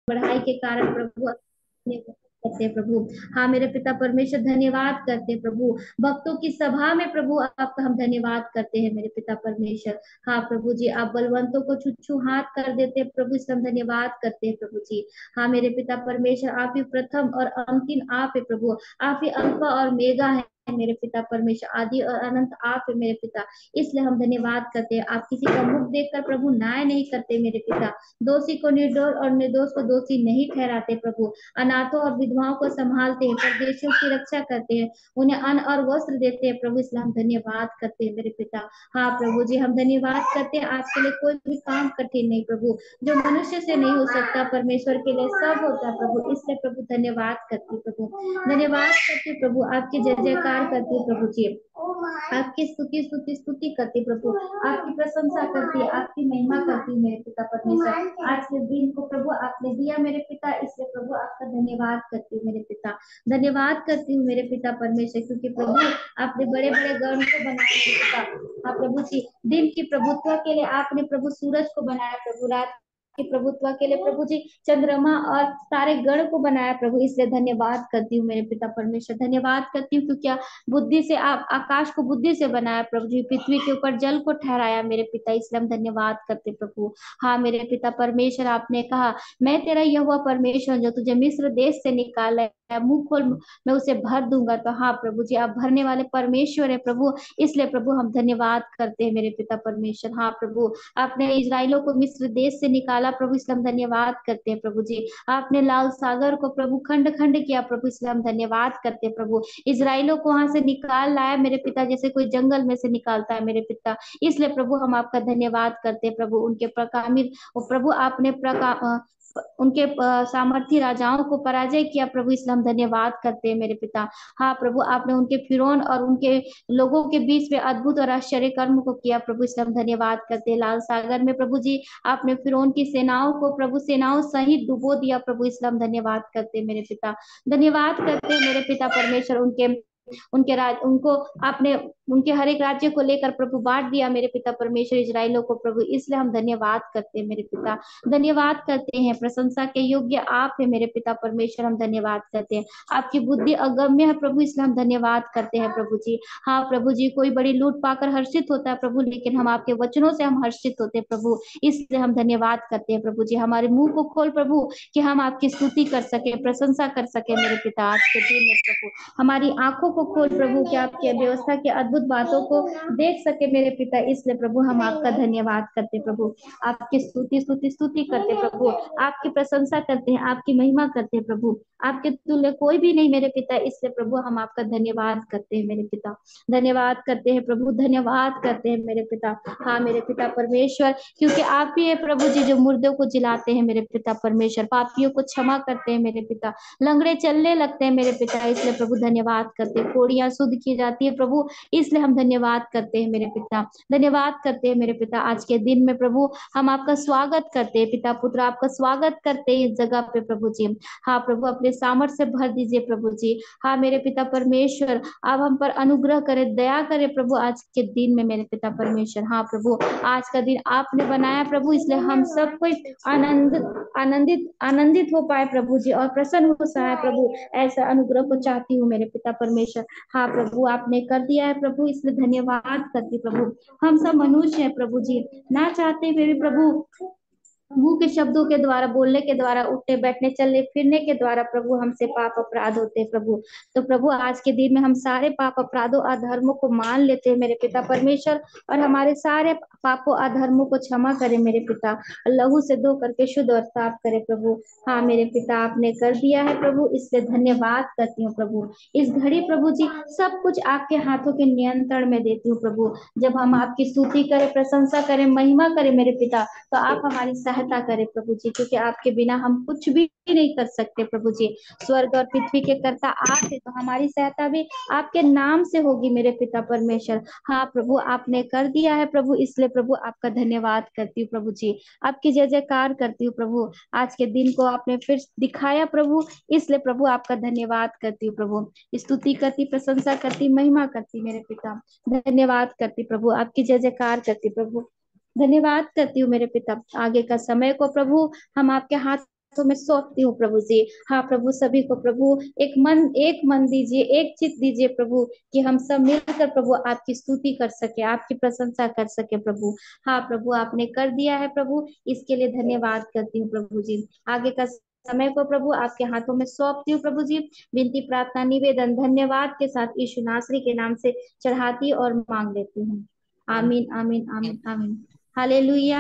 बढ़ाई के कारण प्रभु करते हैं प्रभु। हाँ मेरे पिता परमेश्वर, धन्यवाद करते हैं प्रभु। भक्तों की सभा में प्रभु आपका हम धन्यवाद करते हैं मेरे पिता परमेश्वर। हाँ प्रभु जी, आप बलवंतों को छुच्छू हाथ कर देते हैं प्रभु, इसका हम धन्यवाद करते हैं प्रभु जी। हाँ मेरे पिता परमेश्वर, आप ही प्रथम और अंतिम आप है प्रभु। आप ही अल्फा और मेगा है मेरे पिता परमेश्वर, आदि और अनंत आप है मेरे पिता। इसलिए हम धन्यवाद करते हैं। आप किसी का मुख देखकर प्रभु न्याय नहीं करते मेरे पिता। दोषी को निर्दोष और निर्दोष को दोषी नहीं ठहराते प्रभु। अनाथों और विधवाओं को संभालते हैं, परदेशियों की रक्षा करते हैं, उन्हें अन्न और वस्त्र देते हैं प्रभु। इसलिए हम धन्यवाद करते हैं मेरे पिता। हाँ प्रभु जी, हम धन्यवाद करते हैं। आपके लिए कोई भी काम कठिन नहीं प्रभु। जो मनुष्य से नहीं हो सकता परमेश्वर के लिए सब होता है प्रभु। इसलिए प्रभु धन्यवाद करती हूँ प्रभु, धन्यवाद करती हूँ प्रभु। आपकी जय जयकार करती हूँ प्रभु जी। आपकी स्तुति स्तुति स्तुति करती प्रभु, आपकी प्रशंसा करती है, आपकी महिमा करती है मेरे पिता परमेश्वर। आज के दिन को प्रभु आपने दिया मेरे पिता, इसलिए प्रभु आपका धन्यवाद करती हूँ मेरे पिता। धन्यवाद करती हूँ मेरे पिता परमेश्वर, क्योंकि प्रभु आपने बड़े बड़े गण को बनाया मेरे पिता। हाँ प्रभु जी, दिन की प्रभुत्व के लिए आपने प्रभु सूरज को बनाया प्रभु, रात की प्रभुत्व के लिए प्रभु जी चंद्रमा और सारे गण को बनाया प्रभु। इसलिए धन्यवाद करती हूँ मेरे पिता परमेश्वर, धन्यवाद करती हूँ क्योंकि बुद्धि से आप आकाश को बुद्धि से बनाया प्रभु जी, पृथ्वी के ऊपर जल को ठहराया मेरे पिता। इसलिए हम धन्यवाद करते प्रभु। हाँ मेरे पिता परमेश्वर, आपने कहा मैं तेरा यहोवा परमेश्वर जो तुझे मिस्र देश से निकाला है, मुंह खोल मैं उसे भर दूंगा। तो हाँ प्रभु जी, आप भरने वाले परमेश्वर है प्रभु। इसलिए प्रभु हम धन्यवाद करते हैं मेरे पिता परमेश्वर। हाँ प्रभु, आपने इजराइलों को मिस्र देश से निकाला प्रभु, इसलिए हम धन्यवाद करते हैं प्रभु जी। आपने लाल सागर को प्रभु खंड खंड किया प्रभु, इसलिए हम धन्यवाद करते हैं प्रभु। इजराइलों को वहां से निकाल लाया मेरे पिता, जैसे कोई जंगल में से निकालता है मेरे पिता। इसलिए प्रभु हम आपका धन्यवाद करते हैं प्रभु। उनके प्रकामित प्रभु आपने उनके सामर्थी राजाओं को पराजय किया प्रभु, इसलिए हम धन्यवाद करते हैं मेरे पिता। हाँ प्रभु, आपने उनके फिरौन और उनके लोगों के बीच में अद्भुत और आश्चर्य कर्म को किया प्रभु, इसलिए हम धन्यवाद करते हैं। लाल सागर में प्रभु जी आपने फिरौन की सेनाओं को प्रभु सेनाओं सहित डुबो दिया प्रभु, इसलिए हम धन्यवाद करते हैं मेरे पिता। धन्यवाद करते हैं मेरे पिता परमेश्वर। उनके उनके राज उनको आपने उनके हर एक राज्य को लेकर प्रभु बांट दिया मेरे पिता परमेश्वर, इजराइलों को प्रभु। इसलिए हम धन्यवाद करते हैं मेरे पिता, धन्यवाद करते हैं। प्रशंसा के योग्य आप है मेरे पिता परमेश्वर, हम धन्यवाद करते हैं। आपकी बुद्धि अगम्य है प्रभु, इसलिए हम धन्यवाद करते हैं प्रभु जी। हाँ प्रभु जी, कोई बड़ी लूट पाकर हर्षित होता है प्रभु, लेकिन हम आपके वचनों से हम हर्षित होते हैं प्रभु। इसलिए हम धन्यवाद करते हैं प्रभु जी। हमारे मुंह को खोल प्रभु, कि हम आपकी स्तुति कर सके, प्रशंसा कर सके मेरे पिता। आज के दिन में प्रभु हमारी आंखों को खोल प्रभु, कि आपकी व्यवस्था की अद्भुत बातों को देख सके मेरे पिता। इसलिए प्रभु हम आपका धन्यवाद करते प्रभु, आपकी स्तुति स्तुति स्तुति करते प्रभु, आपकी प्रशंसा करते हैं, आपकी महिमा करते हैं प्रभु। आपके तुल्य कोई भी नहीं मेरे पिता, इसलिए प्रभु हम आपका धन्यवाद करते हैं मेरे पिता। धन्यवाद करते हैं प्रभु, धन्यवाद करते हैं मेरे पिता। हाँ मेरे पिता परमेश्वर, क्योंकि आप ही है प्रभु जी जो मुर्दों को जिलाते हैं मेरे पिता परमेश्वर, पापियों को क्षमा करते हैं मेरे पिता, लंगड़े चलने लगते हैं मेरे पिता। इसलिए प्रभु धन्यवाद करते हैं। कोड़ियां शुद्ध की जाती है प्रभु, इसलिए हम धन्यवाद करते हैं मेरे पिता, धन्यवाद करते हैं मेरे पिता। आज के दिन में प्रभु हम आपका स्वागत करते हैं, पिता पुत्र आपका स्वागत करते हैं इस जगह पे प्रभु जी। हाँ प्रभु, अपने सामर्थ्य से भर दीजिए प्रभु जी। हाँ मेरे पिता परमेश्वर, आप हम पर अनुग्रह करें, दया करें प्रभु आज के दिन में मेरे पिता परमेश्वर। हाँ प्रभु, आज का दिन आपने बनाया प्रभु, इसलिए हम सब कोई आनंदित आनंदित हो पाए प्रभु जी, और प्रसन्न हो सके प्रभु। ऐसा अनुग्रह को चाहती हूँ मेरे पिता परमेश्वर। हाँ प्रभु, आपने कर दिया है प्रभु, इसलिए धन्यवाद करती प्रभु। हम सब मनुष्य हैं प्रभु जी, ना चाहते हुए भी प्रभु मुंह के शब्दों के द्वारा, बोलने के द्वारा, उठने बैठने चलने फिरने के द्वारा प्रभु हमसे पाप अपराध होते हैं प्रभु। तो प्रभु आज के दिन में हम सारे पाप अपराधों अधर्मों को मान लेते हैं मेरे पिता परमेश्वर, और हमारे सारे पापों अधर्मों को क्षमा करे मेरे पिता, लहू से धो करके शुद्ध और साफ करे प्रभु। हाँ मेरे पिता, आपने कर दिया है प्रभु, इसलिए धन्यवाद करती हूँ प्रभु। इस घड़ी प्रभु जी सब कुछ आपके हाथों के नियंत्रण में देती हूँ प्रभु। जब हम आपकी स्तुति करें, प्रशंसा करें, महिमा करें मेरे पिता, तो आप हमारी सहायता करें प्रभु जी, क्योंकि आपके बिना हम कुछ भी नहीं कर सकते प्रभु जी। स्वर्ग और पृथ्वी के कर्ता आप है, तो हमारी सहायता भी आपके नाम से होगी मेरे पिता परमेश्वर। हाँ प्रभु, आपने कर दिया है प्रभु, इसलिए प्रभु आपका धन्यवाद करती हूँ प्रभु जी। आपकी जय जयकार करती हूँ प्रभु। आज के दिन को आपने फिर दिखाया प्रभु, इसलिए प्रभु आपका धन्यवाद करती हूँ प्रभु। स्तुति करती, प्रशंसा करती, महिमा करती मेरे पिता, धन्यवाद करती प्रभु, आपकी जय जयकार करती प्रभु। धन्यवाद करती हूँ मेरे पिता। आगे का समय को प्रभु हम आपके हाथ हाथों में सौंपती हूँ प्रभु जी। हाँ प्रभु, सभी को प्रभु एक मन दीजिए, एक चित दीजिए प्रभु, कि हम सब मिलकर प्रभु आपकी स्तुति कर सके, आपकी प्रशंसा कर सके प्रभु। हाँ प्रभु, आपने कर दिया है प्रभु, इसके लिए धन्यवाद करती हूँ प्रभु जी। आगे का समय को प्रभु आपके हाथों में सौंपती हूँ प्रभु जी। विनती प्रार्थना निवेदन धन्यवाद के साथ यीशु नासरी के नाम से चढ़ाती और मांग लेती हूँ। आमीन आमीन आमीन आमीन। हालेलुया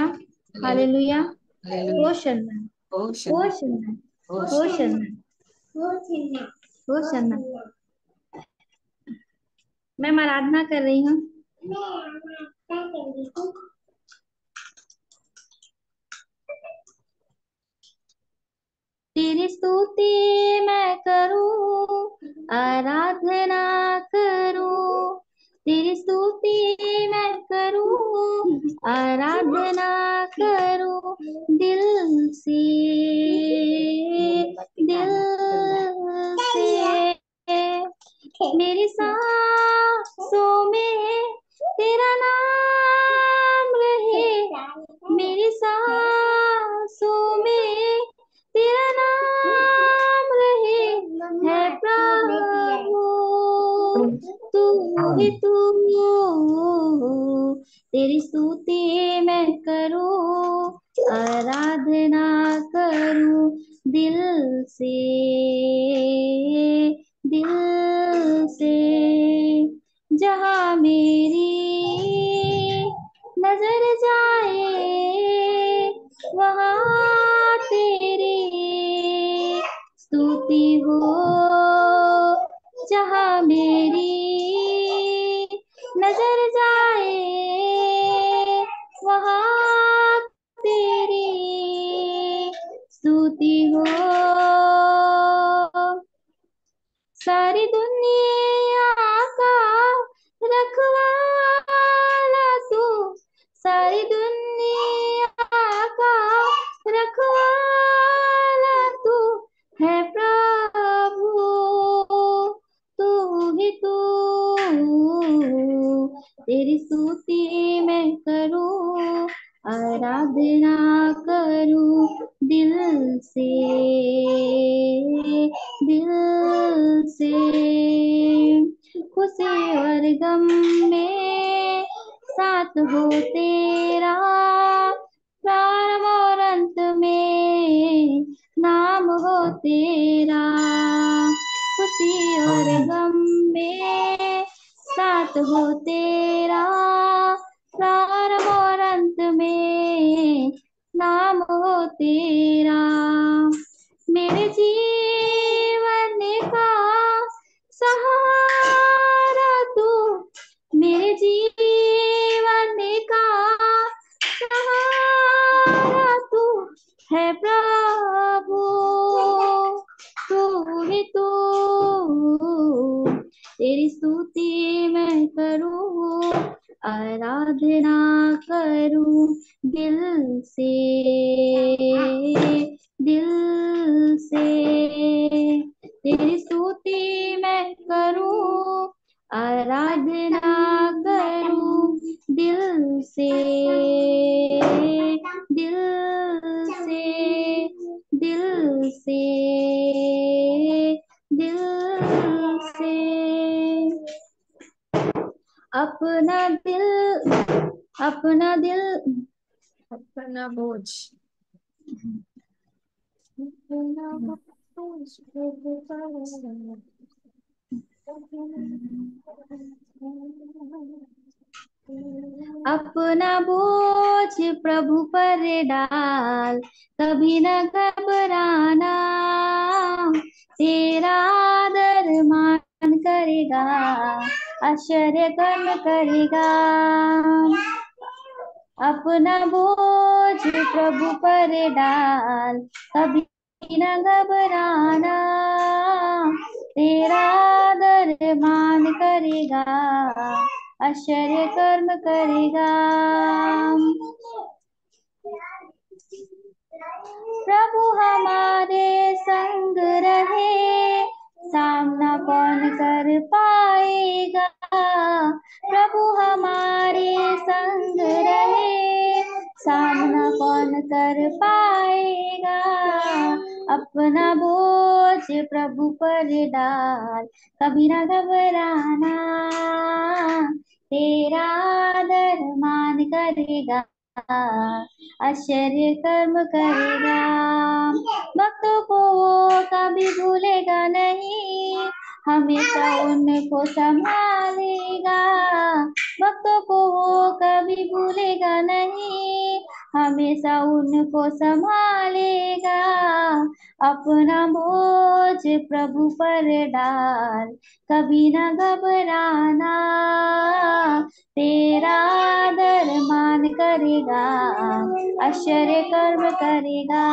हालेलुया। होशन्ना होशन्ना होशन्ना होशन्ना। मैं आराधना कर रही हूँ। तेरी स्तुति मैं करूं, आराधना करूं। तेरी स्तुति मैं करूं, आराधना करूं। दिल से दिल से। मेरी सांसों में तेरा नाम रहे, मेरी सांसों में तेरा नाम रहे। है प्रभु तू ही तू, तेरी स्तुति मैं करूं, आराधना करूं। दिल से दिल से। जहाँ मेरी नजर जाए वहाँ तेरी स्तुति हो। जहाँ मेरी नजर जाए वहाँ तेरी स्तुति हो। सारी दुनिया का रखवाला तू, सारी दुनिया का रखवाला तू है प्रभु, तू ही तू। तेरी स्तुति मैं करूं, आराधना करूं। दिल से दिल से। खुशी और गम में साथ हो तेरा, प्रारंभ और अंत में नाम हो तेरा। खुशी और गम में साथ हो तेरा, प्रारंभ और अंत में नाम हो तेरा। मेरे जीवन का सहारा तू, मेरे जीवन का सहारा तू है प्रभु, तू ही तू। तेरी स्तुति मैं करूं, आराधना करूं। दिल से दिल से। तेरी स्तुति मैं करूं, आराधना करूं। दिल से दिल से दिल से दिल से। अपना दिल अपना दिल अपना बोझ अपना बोझ प्रभु पर डाल, कभी न घबराना। तेरा आदर मान करेगा, आश्चर्य कर्म करेगा। अपना बोझ प्रभु पर डाल, कभी न घबराना। तेरा आदर मान करेगा, आश्चर्य कर्म करेगा। प्रभु हमारे संग रहे, सामना कौन कर पाएगा। प्रभु हमारे संग रहे, सामना कौन कर पाएगा। अपना बोझ प्रभु पर डाल, कभी ना घबराना, तेरा आदर मान करेगा, आश्चर्य कर्म करेगा। भक्तों को वो कभी भूलेगा नहीं, हमेशा उनको संभालेगा। भक्तों को वो कभी भूलेगा नहीं, हमेशा उनको संभालेगा। अपना बोझ प्रभु पर डाल, कभी ना घबराना, तेरा आदर मान करेगा, आश्चर्य कर्म करेगा।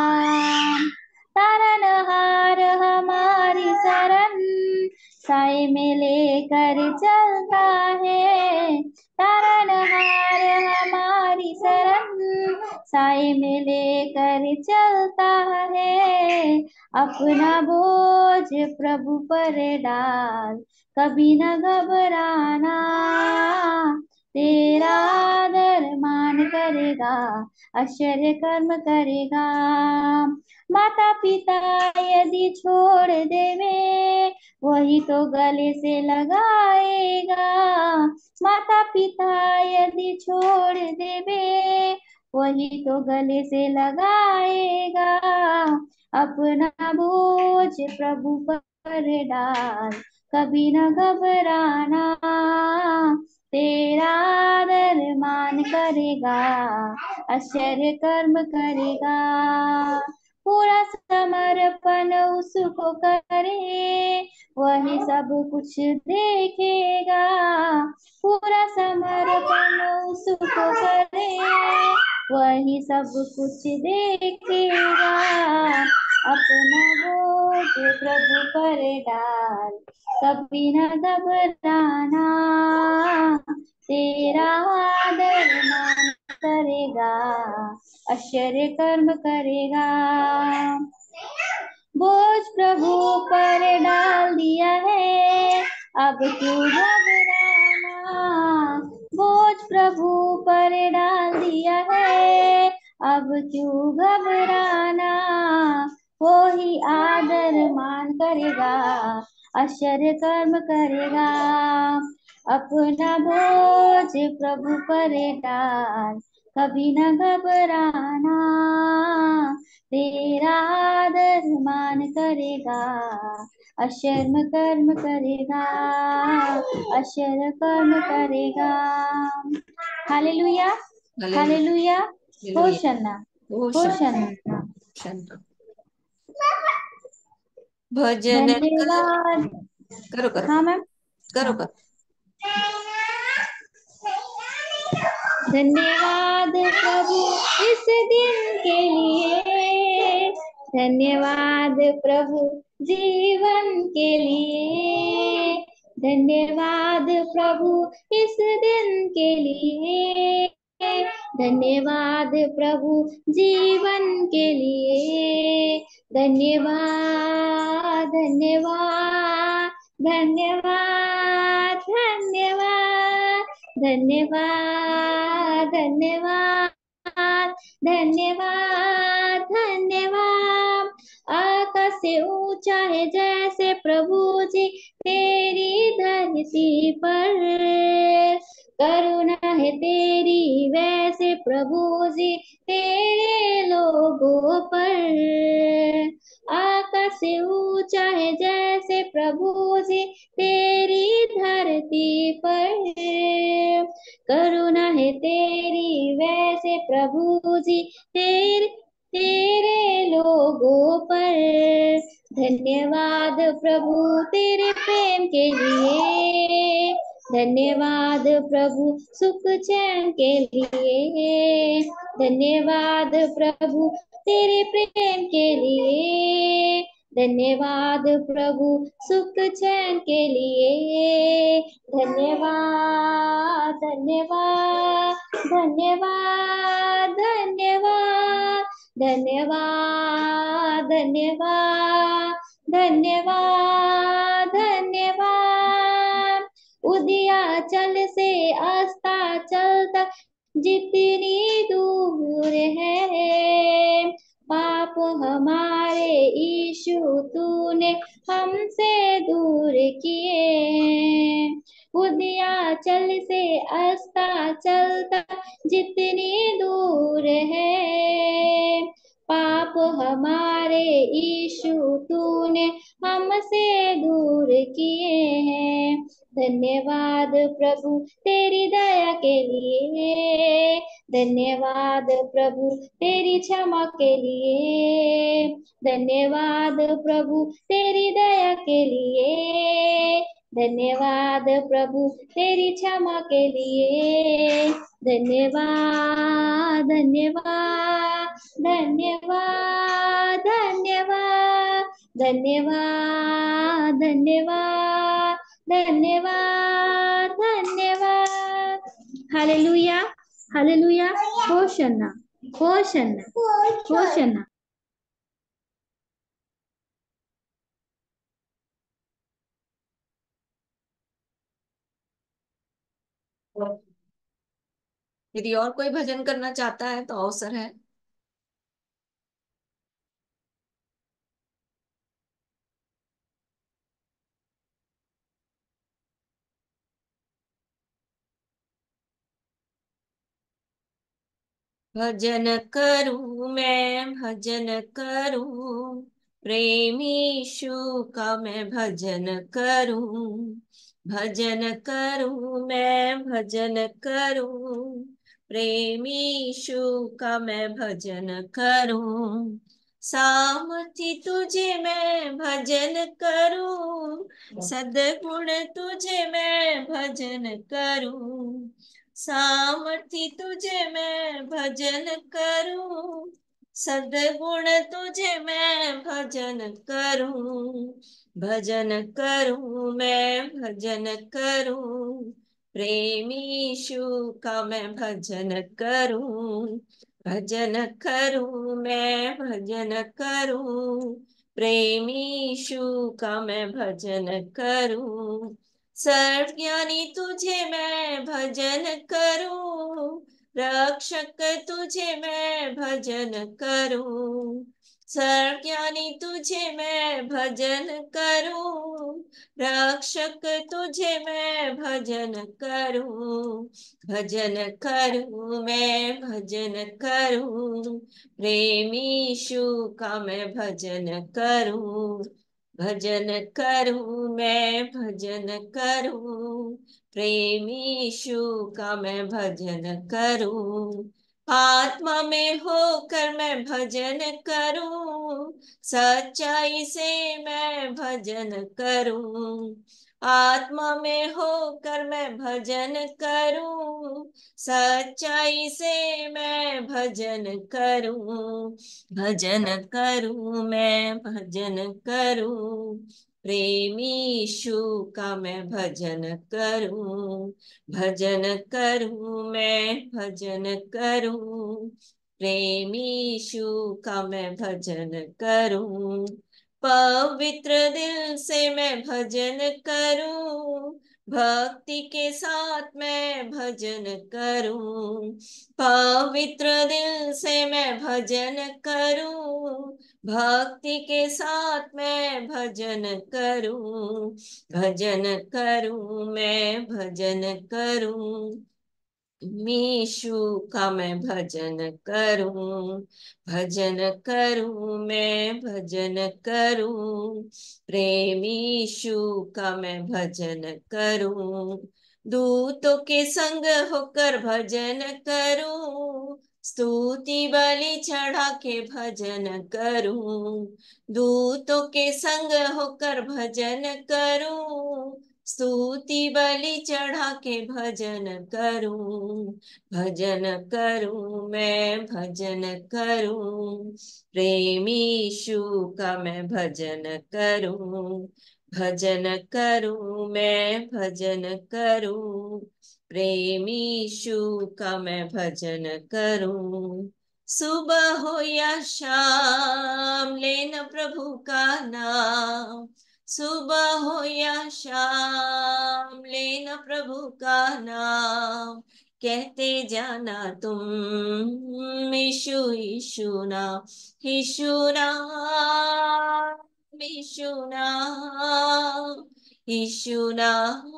तारनहार हमारी शरण, साए में लेकर चलता है। तारनहार हमारी शरण, साए में लेकर चलता है। अपना बोझ प्रभु पर डाल, कभी न घबराना, तेरा आदर मान करेगा, आश्चर्य कर्म करेगा। माता पिता यदि छोड़ देवे, वही तो गले से लगाएगा। माता पिता यदि छोड़ देवे, वही तो गले से लगाएगा। अपना बोझ प्रभु पर डाल, कभी न घबराना, तेरा आदर मान करेगा, आश्चर्य कर्म करेगा। पूरा समर्पण उसको करे, वही सब कुछ देखेगा। पूरा समर्पण उसको करे, वही सब कुछ देखेगा। अपना बोझ प्रभु पर डाल, कभी न घबराना, तेरा आदर मान करेगा, आश्चर्य कर्म करेगा। बोझ प्रभु पर डाल दिया है, अब क्यों घबराना। बोझ प्रभु पर डाल दिया है, अब क्यों घबराना। वो ही आदर मान करेगा, आश्चर्य कर्म करेगा। अपना बोझ प्रभु पर डाल, कभी न घबराना, तेरा आदर मान करेगा, आश्चर्य कर्म करेगा, आश्चर्य कर्म करेगा। हालेलुया, हालेलुया, होशन्ना, होशन्ना। भजन धन्यवाद। करो करो हाँ मैम, करो करो। धन्यवाद प्रभु इस दिन के लिए, धन्यवाद प्रभु जीवन के लिए, धन्यवाद प्रभु इस दिन के लिए, धन्यवाद प्रभु जीवन के लिए। धन्यवाद धन्यवाद धन्यवाद धन्यवाद धन्यवाद धन्यवाद धन्यवाद धन्यवाद। आकाश से ऊंचा है जैसे प्रभु जी तेरी धरती पर, करुणा है तेरी वैसे प्रभु जी तेरे लोगों पर। आकाश से ऊंचा है जैसे प्रभु जी तेरी धरती पर, करुणा है तेरी वैसे प्रभु जी तेरे तेरे लोगों पर। धन्यवाद प्रभु तेरे प्रेम के लिए, धन्यवाद प्रभु सुख चैन के लिए, धन्यवाद प्रभु तेरे प्रेम के लिए, धन्यवाद प्रभु सुख चैन के लिए। धन्यवाद धन्यवाद धन्यवाद धन्यवाद धन्यवाद धन्यवाद धन्यवाद धन्यवाद। उदयाचल से अस्ताचल तक जितनी दूर है, पाप हमारे यीशु तूने हमसे दूर किए हैं। उदयाचल से अस्ताचल तक जितनी दूर है, पाप हमारे यीशु तूने हमसे दूर किए हैं। धन्यवाद प्रभु तेरी दया के लिए, धन्यवाद प्रभु तेरी क्षमा के लिए, धन्यवाद प्रभु तेरी दया के लिए, धन्यवाद प्रभु तेरी क्षमा के लिए, धन्यवाद धन्यवाद धन्यवाद धन्यवाद धन्यवाद धन्यवाद धन्यवाद धन्यवाद। हालेलुया हालेलुया। होशन्ना होशन्ना होशन्ना। यदि और कोई भजन करना चाहता है तो अवसर है। भजन करूं मैं भजन करूं, प्रेमी यीशु का मैं भजन करूं। भजन करूं मैं भजन करूं, प्रेमी यीशु का मैं भजन करूं। सामर्थी तुझे मैं भजन करूं, सद्गुण तुझे मैं भजन करूं। सामर्थी तुझे मैं भजन करूं, सद्गुण तुझे मैं भजन करूं। भजन करूं मैं भजन करूं, प्रेमी यीशु का मैं भजन करूं। भजन करूं मैं भजन करूं, प्रेमी यीशु का मैं भजन करूं। सर्वज्ञानी तुझे मैं भजन करूं, रक्षक तुझे मैं भजन करूं। सर्वज्ञानी तुझे मैं भजन करूं, रक्षक तुझे मैं भजन करूं। भजन करूं मैं भजन करूं, प्रेमी यीशु का मैं भजन करूं। भजन करूं मैं भजन करूं, प्रेमी यीशु का मैं भजन करूं। आत्मा में होकर मैं भजन करूं, सच्चाई से मैं भजन करूं। आत्मा में होकर मैं भजन करूं, सच्चाई से मैं भजन करूं। भजन करूं मैं भजन करूं, प्रेमी यीशु का मैं भजन करूं। भजन करूं मैं भजन करूं, प्रेमी यीशु का मैं भजन करूं। पवित्र दिल से मैं भजन करूं, भक्ति के साथ मैं भजन करूं। पवित्र दिल से मैं भजन करूं, भक्ति के साथ मैं भजन करूं। भजन करूं मैं भजन करूं, यीशु का मैं भजन करूं। भजन करूं मैं भजन करूं, प्रेमी यीशु का मैं भजन करूं। दूतों के संग होकर भजन करूं, स्तुति बलि चढ़ा के भजन करूं। दूतों के संग होकर भजन करूं, स्तुति बलि चढ़ा के भजन करूं। भजन करूं मैं भजन करूं, प्रेमी यीशु का मैं भजन करूं। भजन करूं मैं भजन करूं, प्रेमी यीशु का मैं भजन करूं। सुबह हो या शाम लेना प्रभु का नाम, सुबह हो या शाम लेना प्रभु का नाम। कहते जाना तुम यीशु यीशु नाम, यीशु नाम, यीशु नाम, यीशु नाम,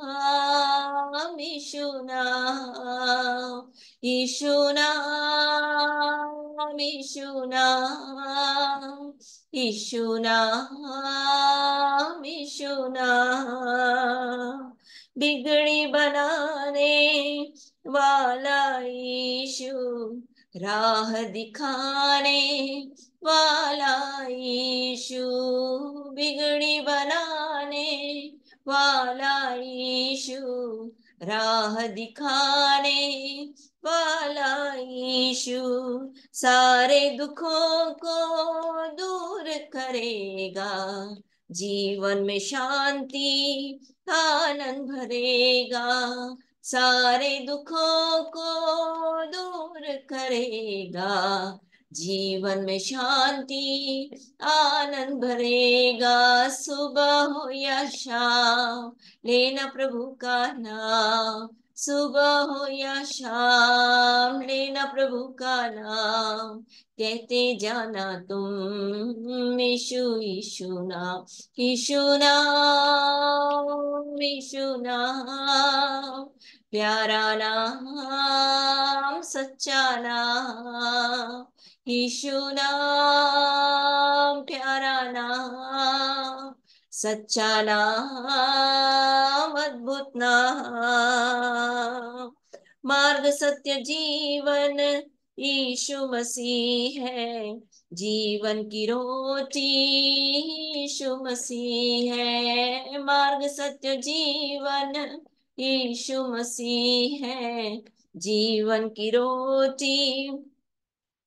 यीशु नाम, यीशु नाम, यीशु नाम, यीशु नाम, यीशु नाम, बिगड़ी बनाने वाला यीशु, राह दिखाने वाला यीशु, बिगड़ी बनाने वाला यीशु, राह दिखाने वाला यीशु, सारे दुखों को दूर करेगा, जीवन में शांति आनंद भरेगा, सारे दुखों को दूर करेगा, जीवन में शांति आनंद भरेगा, सुबह हो या शाम लेना प्रभु का नाम, सुबह हो या शाम लेना प्रभु का नाम, कहते जाना तुम यीशु यीशु नाम, यीशु नाम, यीशु नाम, प्यारा नाम, सच्चा नाम, यीशु नाम, प्यारा नाम, सच्चा नाम, अद्भुत नाम, मार्ग सत्य जीवन यीशु मसीह है, जीवन की रोटी यीशु मसीह है, मार्ग सत्य जीवन यीशु मसीह है, जीवन की रोटी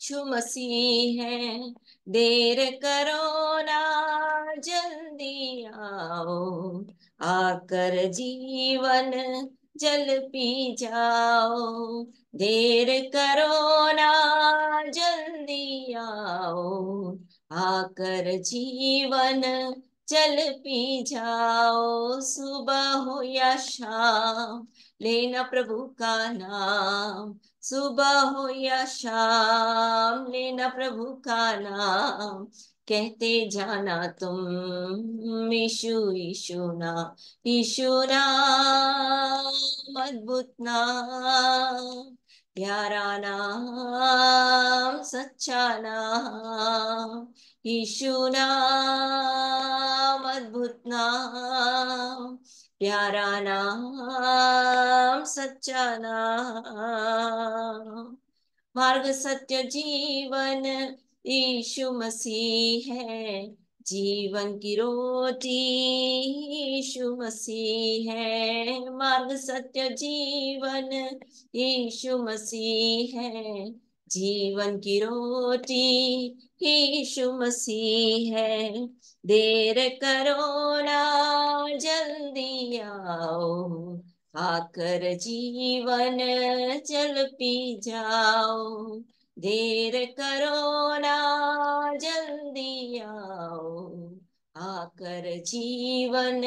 यीशु मसीह है, देर करो ना जल्दी आओ, आकर जीवन जल पी जाओ, देर करो ना जल्दी आओ, आकर जीवन जल पी जाओ, सुबह हो या शाम लेना प्रभु का नाम, सुबह हो या शाम लेना प्रभु का नाम, कहते जाना तुम यीशु यीशु नाम, यीशु नाम, अद्भुत नाम, प्यारा नाम, सच्चा नाम, यीशु नाम, अद्भुत नाम, प्यारा नाम, सच्चा नाम, मार्ग सत्य जीवन यीशु मसीह है, जीवन की रोटी यीशु मसीह है, मार्ग सत्य जीवन यीशु मसीह है, जीवन की रोटी यीशु मसीह है, देर करो ना जल्दी आओ, आकर जीवन जल पी जाओ, देर करो ना जल्दी आओ, आकर जीवन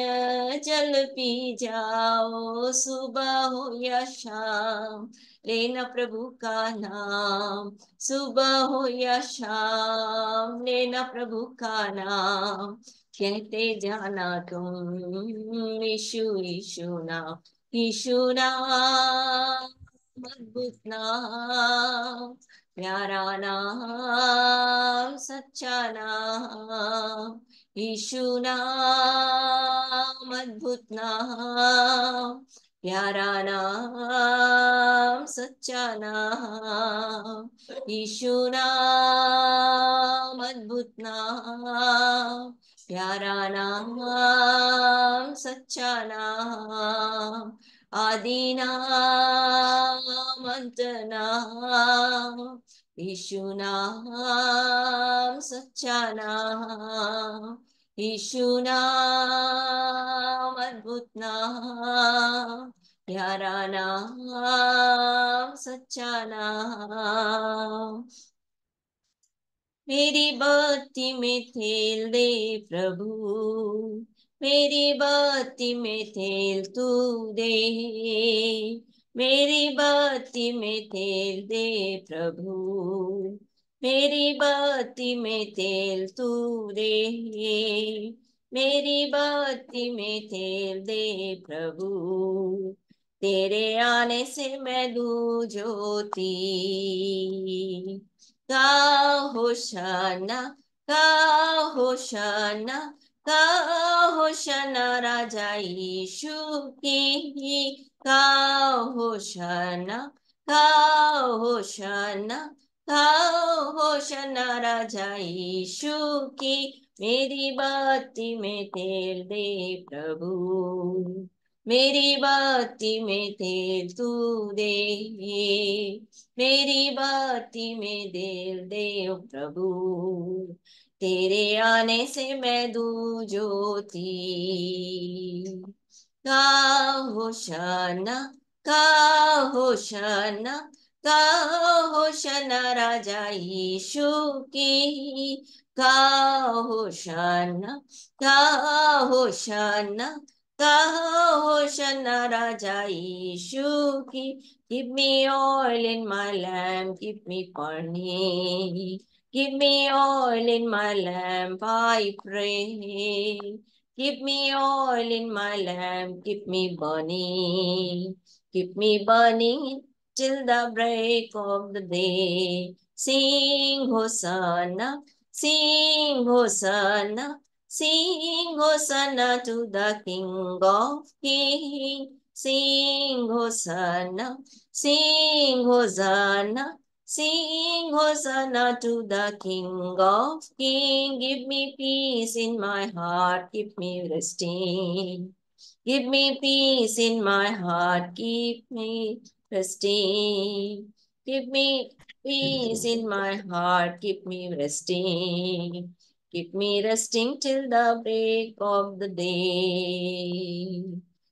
जल पी जाओ, सुबह हो या शाम लेना प्रभु का नाम, सुबह हो या शाम लेना प्रभु का नाम, कहते जाना तुम यीशु यीशु नाम, यीशु नाम, अद्भुत नाम, प्यारा नाम, सच्चा नाम, यीशु नाम, अद्भुत नाम, प्यारा नाम, सच्चा नाम, यीशु नाम, अद्भुत नाम, प्यारा नाम, सच्चा नाम, आदि नाम, अंत नाम, यीशु नाम, सच्चा नाम, यीशु नाम, अद्भुत नाम, प्यारा नाम, सच्चा नाम, मेरी बत्ती में तेल दे प्रभु, मेरी बत्ती में तेल तू दे, मेरी बत्ती में तेल दे प्रभु, मेरी बत्ती में तेल तू दे, मेरी बत्ती में तेल दे प्रभु, तेरे आने से मैं दूं ज्योति। गाओ होशाना, गाओ होशाना, गाओ होशाना राजा यीशु की, गाओ होशाना, गाओ होशाना, गाओ होशाना राजा यीशु की, मेरी बत्ती में तेल दे प्रभु, मेरी बत्ती में तेल तू दे, मेरी बत्ती में तेल दे ओ प्रभु, तेरे आने से मैं दूं ज्योति। गाओ होशाना, गाओ होशाना, गाओ होशाना राजा यीशु की, गाओ होशाना, गाओ होशाना, गाओ होशाना राजा यीशु की। Give me oil in my lamp, keep me burning. Give me oil in my lamp, I pray. Give me oil in my lamp, keep me burning. Keep me burning till the break of the day. Sing Hosanna, sing Hosanna, sing Hosanna to the King of Kings. Sing Hosanna, sing Hosanna, sing Hosanna to the King of Kings. Give me peace in my heart, keep me resting. Give me peace in my heart, keep me resting. Give me peace in my heart, keep me resting. Keep me resting till the break of the day.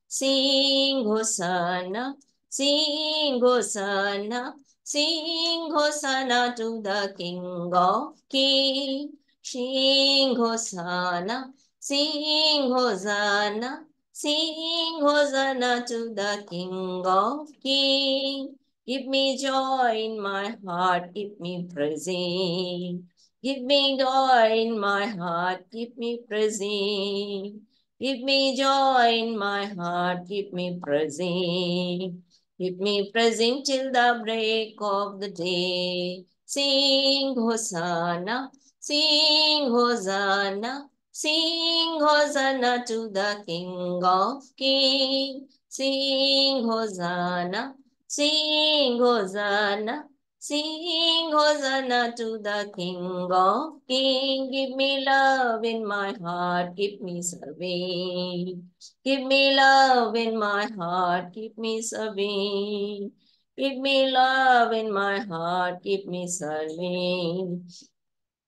Sing Hosanna, sing Hosanna, sing Hosanna to the King of Kings. Sing Hosanna, sing Hosanna, sing Hosanna to the King of Kings. Give me joy in my heart, keep me praising. Give me joy in my heart, keep me praising. Give me joy in my heart, keep me praising. Keep me praising till the break of the day. Sing Hosanna, sing Hosanna, sing Hosanna to the King of Kings. Sing Hosanna, sing Hosanna, sing Hosanna to the King of Kings. Give me love in my heart, keep me serving. Give me love in my heart, keep me serving. Give me love in my heart, keep me serving.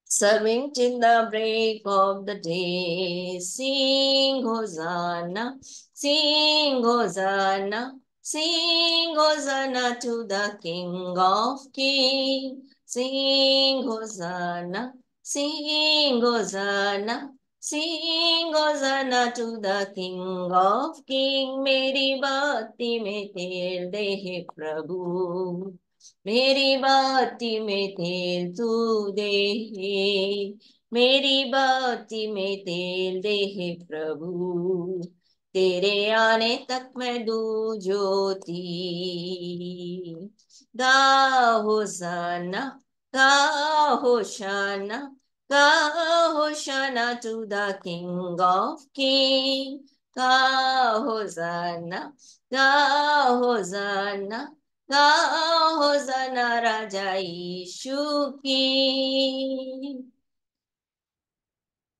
Serving till the break of the day. Sing Hosanna, sing Hosanna, sing Hosanna to the King of Kings. Sing Hosanna, sing Hosanna, sing Hosanna to the King of Kings. मेरी बत्ती में तेल दे हे प्रभु, मेरी बत्ती में तेल तू दे, मेरी बत्ती में तेल दे हे प्रभु, तेरे आने तक मैं दूं ज्योति। गा होशाना, गा होशाना, गा hosanna to the king of king, गा होशाना, गा होशाना, होशाना राजा यीशु की।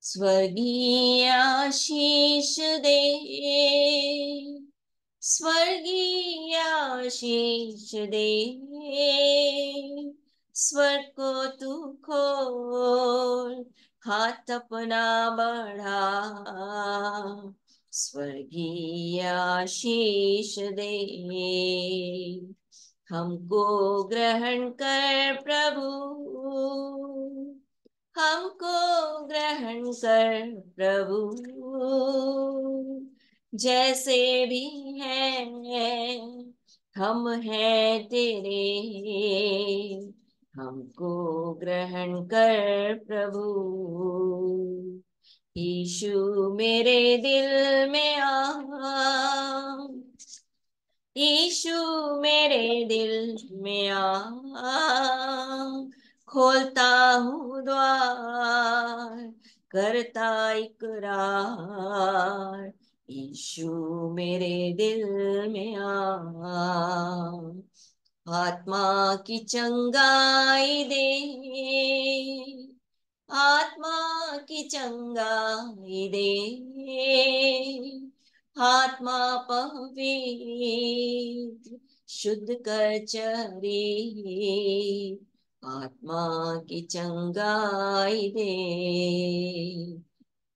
स्वर्गीय आशीष दे, स्वर्गीय आशीष दे, स्वर्ग को तू खोल, हाथ अपना बढ़ा, स्वर्गीय आशीष दे, हमको ग्रहण कर प्रभु, हमको ग्रहण कर प्रभु, जैसे भी है हम हैं तेरे, हमको ग्रहण कर प्रभु। यीशु मेरे दिल में आ, यीशु मेरे दिल में खोलता हूँ द्वार, करता इकरार, यीशु मेरे दिल में आत्मा की चंगाई दे, आत्मा की चंगाई दे, आत्मा पवित्र शुद्ध कर चरी, आत्मा की चंगाई दे।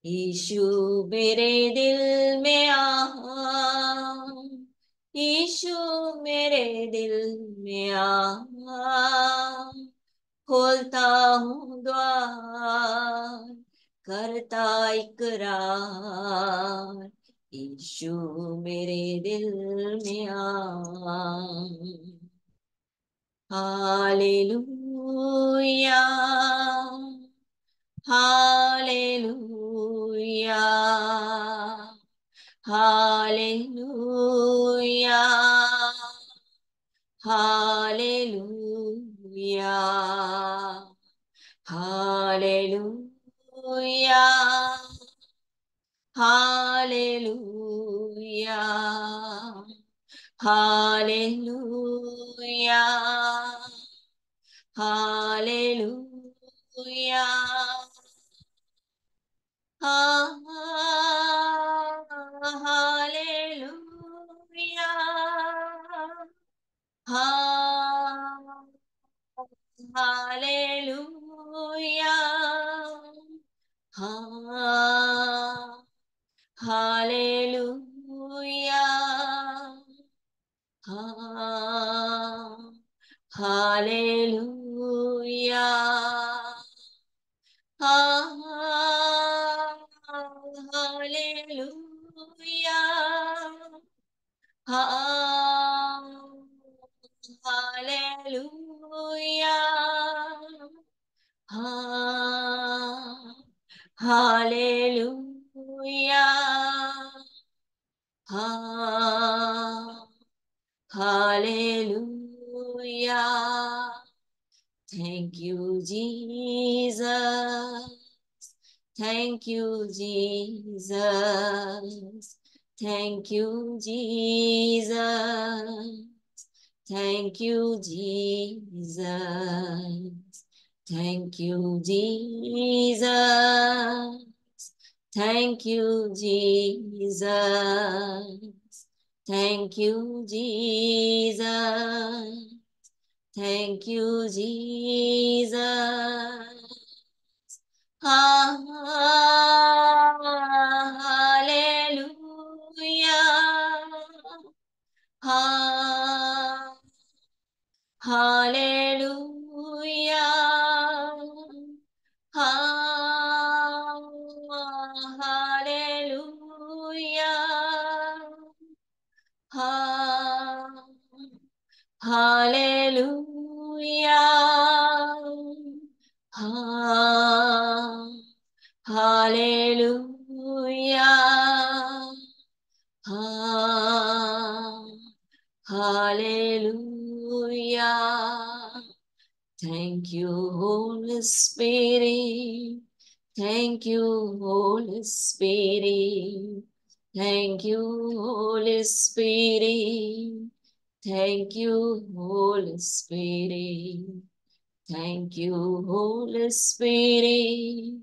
यीशु मेरे दिल में यीशु मेरे दिल में खोलता हूँ द्वार, करता इकरार, यीशु मेरे दिल में हालेलुया, हालेलुया, हालेलुया, हालेलुया, हालेलुया, हालेलुया, हालेलुया, हालेलुया, हालेलुया, हालेलुया, हालेलुया, हालेलुया, हालेलुया, हालेलुया, हालेलुया, hallelujah. Thank you, Jesus. Thank you, Jesus. Thank you, Jesus. Thank you, Jesus. Thank you, Jesus. Thank you, Jesus. Thank you, Jesus. Thank you, Jesus. Hallelujah. Hallelujah. Hallelujah. Hallelujah. Hallelujah. Hallelujah. Thank you, Holy Spirit. Thank you, Holy Spirit. Thank you, Holy Spirit. Thank you, Holy Spirit. Thank you, Holy Spirit.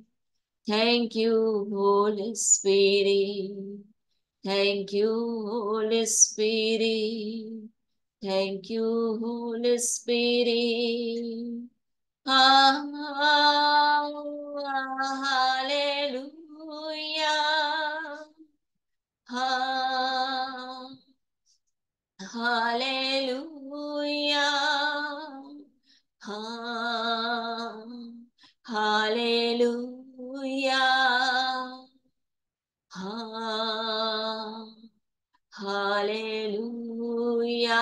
Thank you, Holy Spirit. Thank you, Holy Spirit. Thank you, Holy Spirit. Hallelujah. Hallelujah. Hallelujah. Hallelujah. Hallelujah,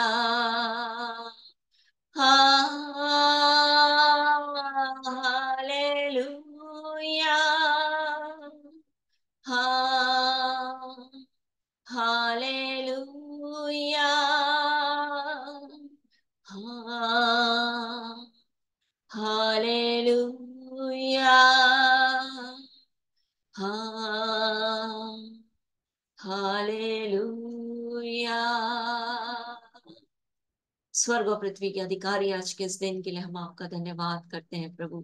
हालेलुया, हालेलुया, hallelujah. स्वर्ग और पृथ्वी के अधिकारी, आज के इस दिन के लिए हम आपका धन्यवाद करते हैं प्रभु।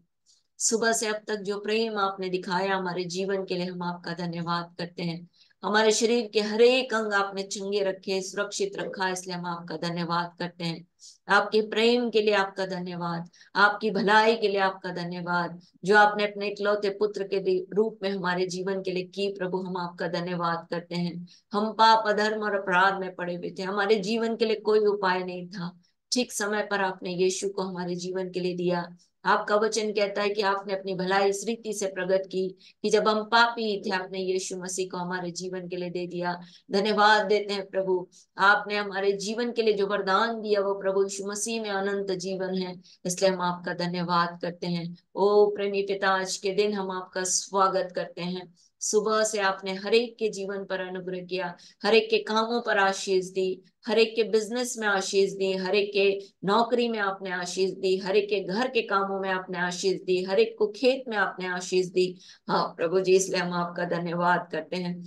सुबह से अब तक जो प्रेम आपने दिखाया हमारे जीवन के लिए हम आपका धन्यवाद करते हैं। हमारे शरीर के हर एक अंग आपने चंगे रखे, सुरक्षित रखा, इसलिए हम आपका धन्यवाद करते हैं। आपके प्रेम के लिए आपका धन्यवाद, आपकी भलाई के लिए आपका धन्यवाद, जो आपने अपने इकलौते पुत्र के रूप में हमारे जीवन के लिए की प्रभु, हम आपका धन्यवाद करते हैं। हम पाप अधर्म और अपराध में पड़े हुए थे, हमारे जीवन के लिए कोई उपाय नहीं था। ठीक समय पर आपने यीशु को हमारे जीवन के लिए दिया। आपका वचन कहता है कि आपने अपनी भलाई इस रीति से प्रकट की कि जब हम पापी थे आपने यीशु मसीह को हमारे जीवन के लिए दे दिया। धन्यवाद देते हैं प्रभु, आपने हमारे जीवन के लिए जो वरदान दिया वो प्रभु यीशु मसीह में अनंत जीवन है, इसलिए हम आपका धन्यवाद करते हैं। ओ प्रेमी पिता, आज के दिन हम आपका स्वागत करते हैं। सुबह से आपने हर एक के जीवन पर अनुग्रह किया, हर एक के कामों पर आशीष दी, हर एक के बिजनेस में आशीष दी, हर एक के नौकरी में आपने आशीष दी, हर एक के घर के कामों में आपने आशीष दी, हर एक को खेत में आपने आशीष दी। हाँ प्रभु जी, इसलिए हम आपका धन्यवाद करते हैं,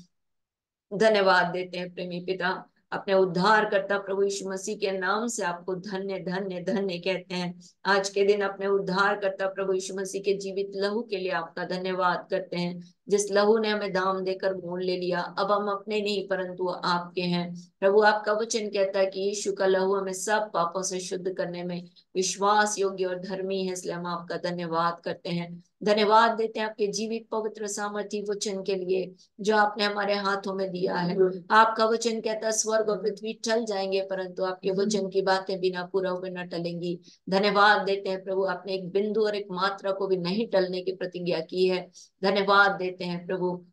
धन्यवाद देते हैं प्रेमी पिता। अपने उद्धार करता प्रभु यीशु मसीह के नाम से आपको धन्य धन्य धन्य कहते हैं। आज के दिन अपने उद्धार करता प्रभु यीशु मसीह के जीवित लहू के लिए आपका धन्यवाद करते हैं, जिस लहू ने हमें दाम देकर मोल ले लिया। अब हम अपने नहीं परंतु आपके हैं प्रभु। आपका वचन कहता है कि यीशु का लहू हमें सब पापों से शुद्ध करने में विश्वास योग्य और धर्मी है, इसलिए हम आपका धन्यवाद करते हैं। धन्यवाद देते हैं आपके जीवित पवित्र सामर्थी वचन के लिए जो आपने हमारे हाथों में दिया है। आपका वचन कहता है स्वर्ग और पृथ्वी टल जाएंगे परंतु आपके वचन की बातें बिना पूरा हुए न टलेंगी। धन्यवाद देते हैं प्रभु, आपने एक बिंदु और एक मात्रा को भी नहीं टलने की प्रतिज्ञा की है। धन्यवाद देते हैं प्रभु,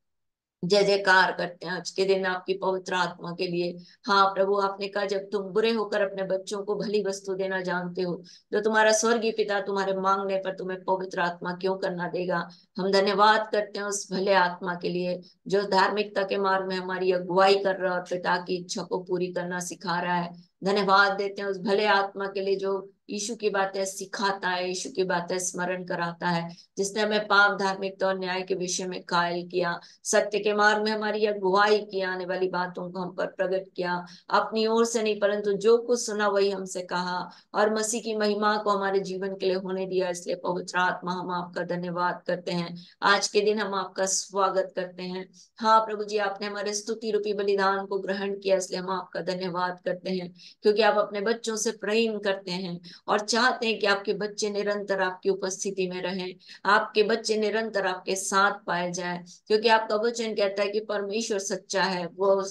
जय जयकार करते हैं आज के दिन आपकी पवित्र आत्मा के लिए। हाँ प्रभु, आपने कहा जब तुम बुरे होकर अपने बच्चों को भली वस्तु देना जानते हो तो तुम्हारा स्वर्गीय पिता तुम्हारे मांगने पर तुम्हें पवित्र आत्मा क्यों करना देगा। हम धन्यवाद करते हैं उस भले आत्मा के लिए जो धार्मिकता के मार्ग में हमारी अगुवाई कर रहा है और पिता की इच्छा को पूरी करना सिखा रहा है। धन्यवाद देते हैं उस भले आत्मा के लिए जो यीशु की बातें सिखाता है, यीशु की बातें स्मरण कराता है, जिसने हमें पाप धार्मिकता और न्याय के विषय में कायल किया, सत्य के मार्ग में हमारी अगुवाई किया, आने वाली बातों को हम पर प्रकट किया, अपनी ओर से नहीं परंतु जो कुछ सुना वही हमसे कहा और मसीह की महिमा को हमारे जीवन के लिए होने दिया। इसलिए पवित्र आत्मा हम आपका धन्यवाद करते हैं। आज के दिन हम आपका स्वागत करते हैं। हाँ प्रभु जी, आपने हमारे स्तुति रूपी बलिदान को ग्रहण किया, इसलिए हम आपका धन्यवाद करते हैं, क्योंकि आप अपने बच्चों से प्रेम करते हैं और चाहते हैं कि आपके बच्चे निरंतर आपकी उपस्थिति में रहें, आपके बच्चे निरंतर आपके साथ पाए जाए, क्योंकि आपका वचन कहता है कि परमेश्वर सच्चा है, वो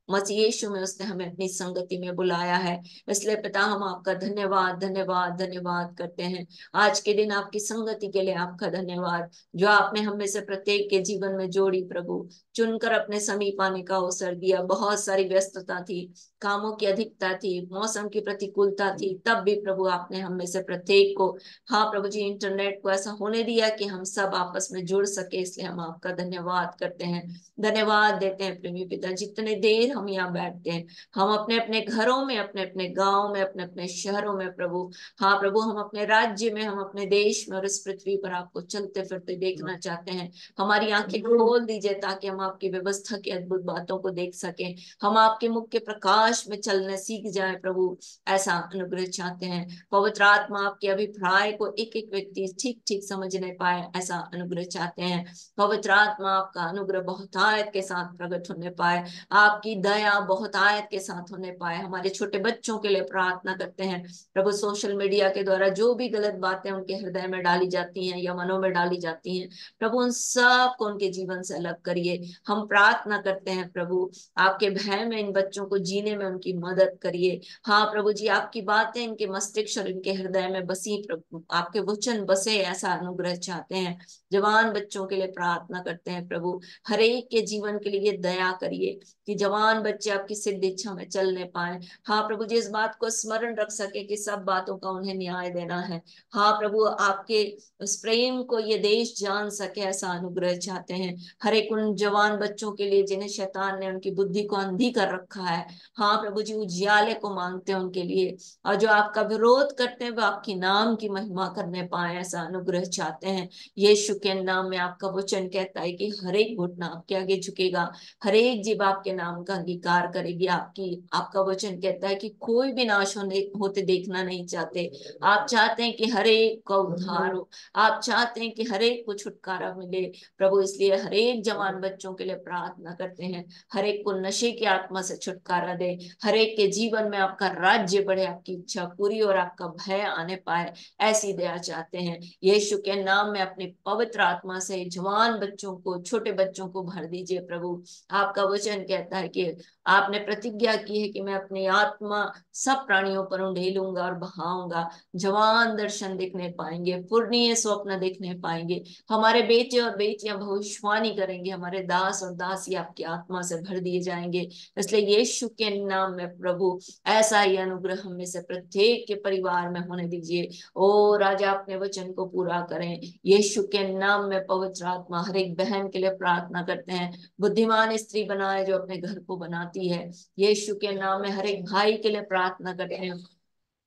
मसीह यीशु में उसने हमें अपनी संगति में बुलाया है। इसलिए पिता हम आपका धन्यवाद धन्यवाद धन्यवाद करते हैं। आज के दिन आपकी संगति के लिए आपका धन्यवाद, जो आपने हम में से प्रत्येक के जीवन में जोड़ी प्रभु, चुनकर अपने समीप आने का अवसर दिया। बहुत सारी व्यस्तता थी, कामों की अधिकता थी, मौसम की प्रतिकूलता थी, तब भी प्रभु आपने हम में से प्रत्येक को, हाँ प्रभु जी, इंटरनेट को ऐसा होने दिया कि हम सब आपस में जुड़ सके, इसलिए हम आपका धन्यवाद करते हैं। धन्यवाद देते हैं प्रेमी पिता, जितने देर हम यहाँ बैठते हैं, हम अपने अपने घरों में, अपने अपने गांव में, अपने अपने शहरों में प्रभु, हाँ प्रभु, हम अपने राज्य में, हम अपने देश में और इस पृथ्वी पर आपको चलते फिरते देखना चाहते हैं। हमारी आंखें खोल दीजिए ताकि हम आपकी व्यवस्था की अद्भुत बातों को देख सकें, हम आपके मुख के प्रकाश में चलने सीख जाए प्रभु, ऐसा अनुग्रह चाहते हैं। पवित्र आत्मा आपके अभिप्राय को एक एक व्यक्ति ठीक ठीक समझने पाए, ऐसा अनुग्रह चाहते हैं। पवित्र आत्मा आपका अनुग्रह बहुत आयत के साथ प्रकट होने पाए, आपकी दया बहुत आयत के साथ होने पाए। हमारे छोटे बच्चों के लिए प्रार्थना करते हैं प्रभु, सोशल मीडिया के द्वारा जो भी गलत बातें उनके हृदय में डाली जाती हैं या मनों में डाली जाती हैं प्रभु, उन सब को उनके जीवन से अलग करिए। हम प्रार्थना करते हैं प्रभु, आपके भय में इन बच्चों को जीने में उनकी मदद करिए। हाँ प्रभु जी, आपकी बातें इनके मस्तिष्क और इनके हृदय में बसी प्रभु, आपके वचन बसे, ऐसा अनुग्रह चाहते हैं। जवान बच्चों के लिए प्रार्थना करते हैं प्रभु, हर एक के जीवन के लिए दया करिए कि जवान बच्चे आपकी सिद्ध इच्छा में चलने पाए। हाँ प्रभु जी, इस बात को स्मरण रख सके कि सब बातों का उन्हें न्याय देना है। हाँ प्रभु, आपके उस प्रेम को ये देश जान सके, ऐसा अनुग्रह चाहते हैं हर एक उन जवान बच्चों के लिए जिन्हें शैतान ने उनकी बुद्धि को अंधी कर रखा है। हाँ प्रभु जी, उजियाले को मांगते हैं उनके लिए, और जो आपका विरोध करते हैं वो आपकी नाम की महिमा करने पाए, ऐसा अनुग्रह चाहते हैं। यीशु के नाम में आपका वचन कहता है कि हर एक घुटना आपके आगे झुकेगा, हर एक जीभ आपके नाम का अंगीकार करेगी। आपका वचन कहता है कि कोई भी नाश होते देखना नहीं चाहते। आप चाहते हैं कि हर एक का उद्धार हो, आप चाहते हैं कि हर एक को छुटकारा मिले प्रभु। इसलिए हर एक जवान बच्चों के लिए प्रार्थना करते हैं, हर एक को नशे की आत्मा से छुटकारा दे, हर एक के जीवन में आपका राज्य बढ़े, आपकी इच्छा पूरी और आपका भय आने पाए, ऐसी दया चाहते हैं। यीशु के नाम में अपनी पवित्र आत्मा से जवान बच्चों को, छोटे बच्चों को भर दीजिए प्रभु। आपका वचन कहता है कि आपने प्रतिज्ञा की है कि मैं अपनी आत्मा सब प्राणियों पर उंडेलूंगा और बहाऊंगा। जवान दर्शन देखने पाएंगे, पूर्णीय स्वप्न देखने पाएंगे, हमारे बेटे और बेटियां भविष्यवाणी करेंगे, हमारे दास और दासी आपकी आत्मा से भर दिए जाएंगे। इसलिए यीशु के नाम में प्रभु ऐसा ही अनुग्रह हम में से प्रत्येक के परिवार में होने दीजिए। ओ राजा, अपने वचन को पूरा करें। यीशु के नाम में पवित्र आत्मा हर एक बहन के लिए प्रार्थना करते हैं, बुद्धिमान स्त्री बनाए जो अपने घर को बनाती है। यीशु के नाम में हर एक भाई के लिए प्रार्थना करते हैं,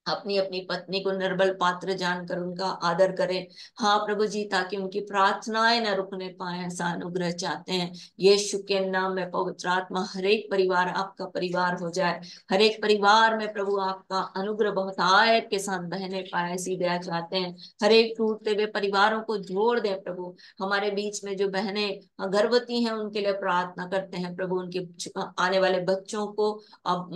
अपनी अपनी पत्नी को निर्बल पात्र जानकर उनका आदर करें। हाँ प्रभु जी, ताकि उनकी प्रार्थनाएं न रुकने पाए, ऐसा अनुग्रह चाहते हैं। यीशु के नाम में पवित्र आत्मा हर एक परिवार आपका परिवार हो जाए, हर एक परिवार में प्रभु आपका अनुग्रह बहुत आयत के साथ बहने पाए, ऐसी दया चाहते हैं। हर एक टूटते हुए परिवारों को जोड़ दे प्रभु। हमारे बीच में जो बहनें गर्भवती हैं उनके लिए प्रार्थना करते हैं प्रभु, उनके आने वाले बच्चों को,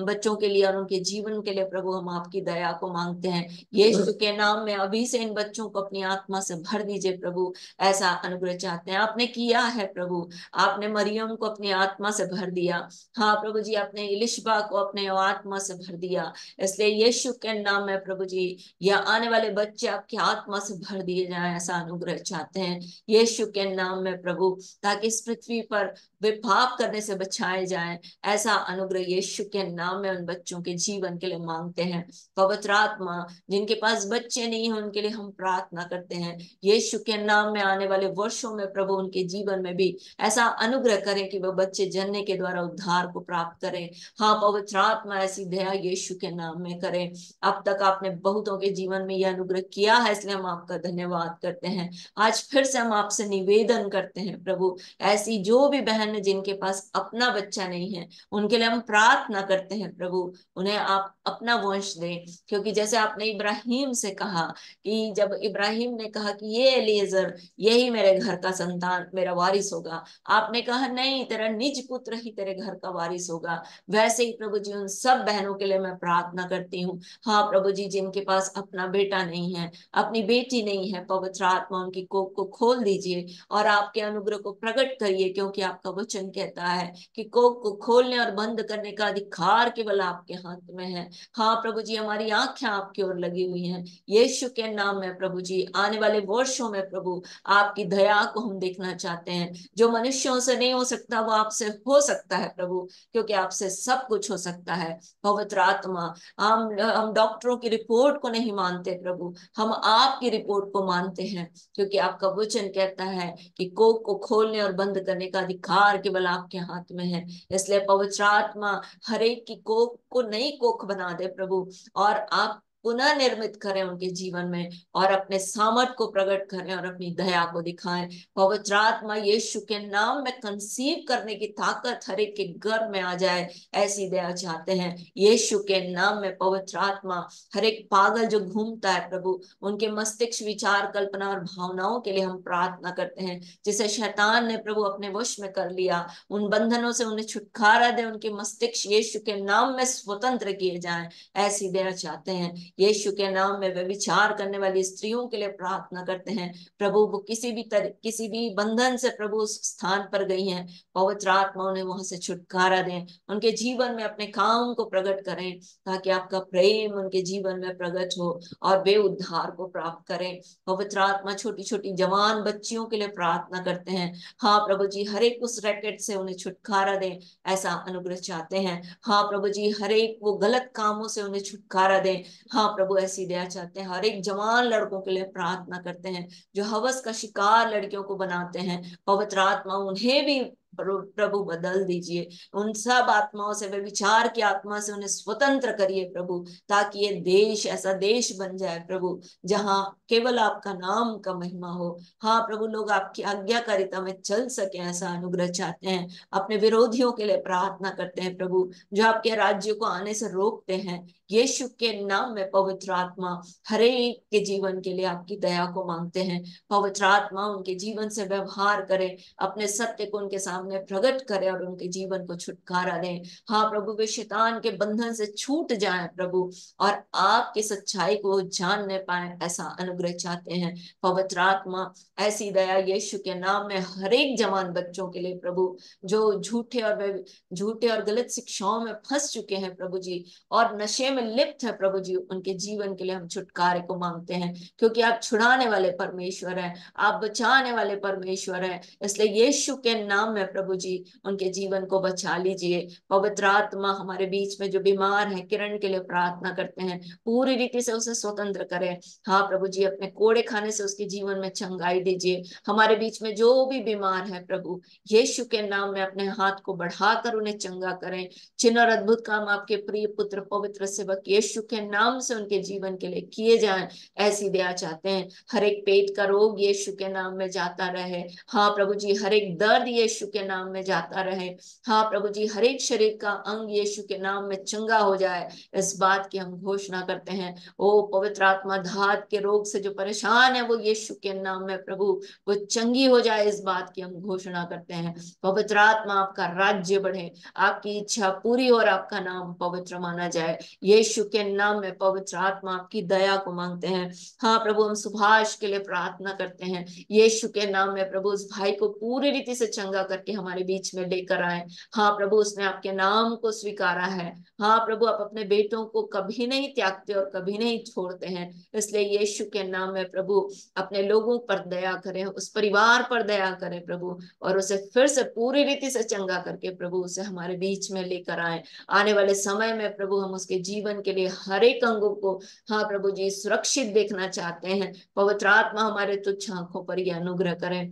बच्चों के लिए और उनके जीवन के लिए प्रभु हम आपकी दया को मांगते हैं। यीशु के नाम में अभी से इन बच्चों को अपनी आत्मा से भर दीजिए प्रभु, ऐसा अनुग्रह चाहते हैं। आपने किया है प्रभु, आपने मरियम को अपनी आत्मा से भर दिया। हाँ प्रभु जी, आपने इलिशबा को अपने आत्मा से भर दिया। इसलिए यीशु के नाम में प्रभु जी, या आने वाले बच्चे आपकी आत्मा से भर दिए जाएं, ऐसा अनुग्रह चाहते हैं यीशु के नाम में प्रभु, ताकि इस पृथ्वी पर वे पाप करने से बचाए जाएं, ऐसा अनुग्रह यीशु के नाम में उन बच्चों के जीवन के लिए मांगते हैं। पवित्र आत्मा, जिनके पास बच्चे नहीं हैं उनके लिए हम प्रार्थना करते हैं यीशु के नाम में, आने वाले वर्षों में प्रभु उनके जीवन में भी ऐसा अनुग्रह करें कि वह बच्चे जन्ने के द्वारा उद्धार को प्राप्त करें। हाँ पवित्र आत्मा, ऐसी दया यीशु के नाम में करें। अब तक आपने बहुतों के जीवन में यह अनुग्रह किया है, इसलिए हम आपका धन्यवाद करते हैं। आज फिर से हम आपसे निवेदन करते हैं प्रभु, ऐसी जो भी बहन है जिनके पास अपना बच्चा नहीं है उनके लिए हम प्रार्थना करते हैं प्रभु, उन्हें आप अपना वंश दें। क्योंकि जैसे आपने इब्राहिम से कहा कि जब इब्राहिम ने कहा कि ये एलीएजर, यही मेरे घर का संतान, मेरा वारिस होगा, आपने कहा नहीं, तेरा निज पुत्र ही तेरे घर का वारिस होगा। वैसे ही प्रभु जी, उन सब बहनों के लिए मैं प्रार्थना करती हूँ। हाँ प्रभु जी, जिनके पास अपना बेटा नहीं है, अपनी बेटी नहीं है, पवित्र आत्मा उनकी कोख को खोल दीजिए और आपके अनुग्रह को प्रकट करिए। क्योंकि आपका वचन कहता है कि कोख को खोलने और बंद करने का अधिकार केवल आपके हाथ में है। हाँ प्रभु जी, हमारी आंखें आपकी ओर लगी हुई हैं। यीशु के नाम में प्रभु जी, आने वाले वर्षों में प्रभु आपकी दया को हम देखना चाहते हैं। जो मनुष्यों से नहीं हो सकता वो आपसे हो सकता है प्रभु, क्योंकि आपसे सब कुछ हो सकता है। पवित्र आत्मा, हम डॉक्टरों की रिपोर्ट को नहीं मानते प्रभु, हम आपकी रिपोर्ट को मानते हैं। क्योंकि आपका वचन कहता है कि कोख को खोलने और बंद करने का अधिकार केवल आपके हाथ में है। इसलिए पवित्र आत्मा हर एक की कोख को नई कोख बना दे प्रभु, और आप पुनः निर्मित करें उनके जीवन में, और अपने सामर्थ को प्रकट करें और अपनी दया को दिखाएं। पवित्र आत्मा, यीशु के नाम में कंसीव करने की ताकत हर एक के घर में आ जाए, ऐसी दया चाहते हैं यीशु के नाम में। पवित्र आत्मा, हर एक पागल जो घूमता है प्रभु, उनके मस्तिष्क, विचार, कल्पना और भावनाओं के लिए हम प्रार्थना करते हैं, जिसे शैतान ने प्रभु अपने वश में कर लिया, उन बंधनों से उन्हें छुटकारा दे, उनके मस्तिष्क यीशु के नाम में स्वतंत्र किए जाएं, ऐसी दया चाहते हैं यीशु के नाम में व्यभिचार करने वाली स्त्रियों के लिए प्रार्थना करते हैं प्रभु, वो किसी भी बंधन से प्रभु उस स्थान पर गई हैं, पवित्र आत्मा उन्हें वहां से छुटकारा दें, उनके जीवन में अपने काम को प्रकट करें, ताकि आपका प्रेम उनके जीवन में प्रकट हो और वे उद्धार को प्राप्त करें। पवित्र आत्मा छोटी छोटी जवान बच्चियों के लिए प्रार्थना करते हैं। हाँ प्रभु जी, हर एक उस रैकेट से उन्हें छुटकारा दें, ऐसा अनुग्रह चाहते हैं। हाँ प्रभु जी, हर एक वो गलत कामों से उन्हें छुटकारा दें। हाँ प्रभु, ऐसी दया चाहते हैं। हर एक जवान लड़कों के लिए प्रार्थना करते हैं जो हवस का शिकार लड़कियों को बनाते हैं, पवित्र आत्मा उन्हें भी प्रभु बदल दीजिए। उन सब आत्माओं से, वे विचार की आत्मा से उन्हें स्वतंत्र करिए प्रभु, ताकि ये देश ऐसा देश बन जाए प्रभु जहाँ केवल आपका नाम का महिमा हो। हाँ प्रभु, लोग आपकी आज्ञाकारिता में चल सके, ऐसा अनुग्रह चाहते हैं। अपने विरोधियों के लिए प्रार्थना करते हैं प्रभु, जो आपके राज्य को आने से रोकते हैं। यीशु के नाम में पवित्र आत्मा हर एक के जीवन के लिए आपकी दया को मांगते हैं। पवित्र आत्मा उनके जीवन से व्यवहार करे, अपने सत्य को उनके सामने प्रकट करे और उनके जीवन को छुटकारा दे। हाँ प्रभु, वे शैतान के बंधन से छूट जाएं प्रभु, और आपकी सच्चाई को जानने पाए, ऐसा अनुग्रह चाहते हैं। पवित्र आत्मा ऐसी दया यीशु के नाम में हर एक जवान बच्चों के लिए प्रभु, जो झूठे और गलत शिक्षाओं में फंस चुके हैं प्रभु जी, और नशे में लिप्त है प्रभु जी, उनके जीवन के लिए हम छुटकारे को मांगते हैं, क्योंकि आप छुड़ाने वाले परमेश्वर हैं, आप बचाने वाले परमेश्वर हैं। इसलिए यीशु के नाम में प्रभु जी उनके जीवन को बचा लीजिए। पवित्र आत्मा हमारे बीच में जो बीमार है, किरण के लिए प्रार्थना करते हैं, पूरी रीति से उसे स्वतंत्र करें। हाँ प्रभु जी, अपने कोड़े खाने से उसके जीवन में चंगाई दीजिए। हमारे बीच में जो भी बीमार है प्रभु, यीशु के नाम में अपने हाथ को बढ़ाकर उन्हें चंगा करें। चिन्ह और अद्भुत काम आपके प्रिय पुत्र पवित्र सेवक यीशु के नाम से उनके जीवन के लिए किए जाएं, ऐसी दया चाहते हैं। हर एक पेट का रोग यीशु के नाम में जाता रहे। हाँ प्रभु जी, हर एक दर्द यीशु के नाम में जाता रहे। हाँ प्रभु जी, हर एक शरीर का अंग यीशु के नाम में चंगा हो जाए, इस बात की हम घोषणा करते हैं। ओ पवित्र आत्मा, धात के रोग से जो परेशान है, वो यीशु के नाम में प्रभु वो चंगी हो जाए, इस बात की हम घोषणा करते हैं। पवित्र आत्मा, आपका राज्य बढ़े, आपकी इच्छा पूरी और आपका नाम पवित्र माना जाए। यीशु के नाम में पवित्र आत्मा आपकी दया को मांगते हैं। हाँ प्रभु, हम सुभाष के लिए प्रार्थना करते हैं। यीशु के नाम में प्रभु उस भाई को पूरी रीति से चंगा करके हमारे बीच में लेकर आए। हाँ प्रभु, उसने आपके नाम को स्वीकारा है। हाँ प्रभु, आप अपने बेटों को कभी नहीं त्यागते और कभी नहीं छोड़ते हैं। इसलिए यीशु के नाम में प्रभु अपने लोगों पर दया करें, उस परिवार पर दया करें प्रभु, और उसे फिर से पूरी रीति से चंगा करके प्रभु उसे हमारे बीच में लेकर आए। आने वाले समय में प्रभु हम उसके जीवन के लिए हर एक अंगों को, हाँ प्रभु जी, सुरक्षित देखना चाहते हैं। पवित्र आत्मा हमारे तुच्छ आंखों पर यह अनुग्रह करें।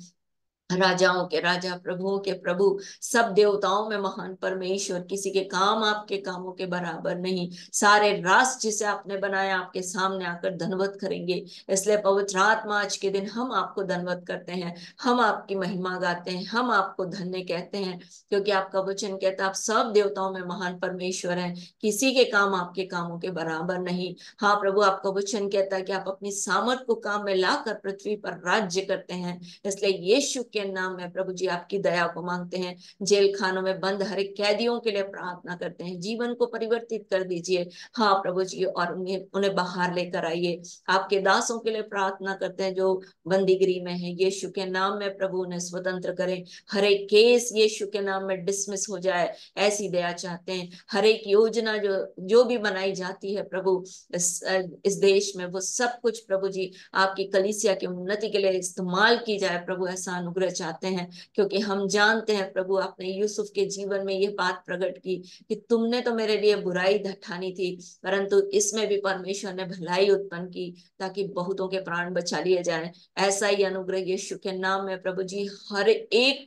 राजाओं के राजा, प्रभुओं के प्रभु, सब देवताओं में महान परमेश्वर, किसी के काम आपके कामों के बराबर नहीं। सारे राष्ट्र जिसे आपने बनाया आपके सामने आकर धन्यवाद करेंगे। इसलिए पवित्र आत्मा, आज के दिन हम आपको धन्यवाद करते हैं, हम आपकी महिमा गाते हैं, हम आपको धन्य कहते हैं, क्योंकि आपका वचन कहता है आप सब देवताओं में महान परमेश्वर हैं, किसी के काम आपके कामों के बराबर नहीं। हाँ प्रभु, आपका वचन कहता है कि आप अपनी सामर्थ को काम में लाकर पृथ्वी पर राज्य करते हैं। इसलिए यीशु के नाम में प्रभु जी आपकी दया को मांगते हैं। जेल खानों में बंद हर एक कैदियों के लिए प्रार्थना करते हैं, जीवन को परिवर्तित कर दीजिए। हाँ प्रभु जी, और उन्हें उन्हें बाहर लेकर आइए। आपके दासों के लिए प्रार्थना करते हैं जो बंदीगिरी में है, यीशु के नाम में प्रभु उन्हें स्वतंत्र करें। हर एक केस यीशु के नाम में डिसमिस हो जाए, ऐसी दया चाहते हैं। हर एक योजना जो जो भी बनाई जाती है प्रभु इस देश में, वो सब कुछ प्रभु जी आपकी कलीसिया की उन्नति के लिए इस्तेमाल की जाए प्रभु, ऐसा अनुग्रह चाहते हैं। क्योंकि हम जानते हैं प्रभु, आपने यूसुफ के जीवन में यह बात प्रकट की कि तुमने तो मेरे लिए बुराई ठानी थी, परंतु इसमें भी परमेश्वर ने भलाई उत्पन्न की, ताकि बहुतों के प्राण बचा लिए जाएं। ऐसा ही अनुग्रह यीशु के नाम में प्रभु जी हर एक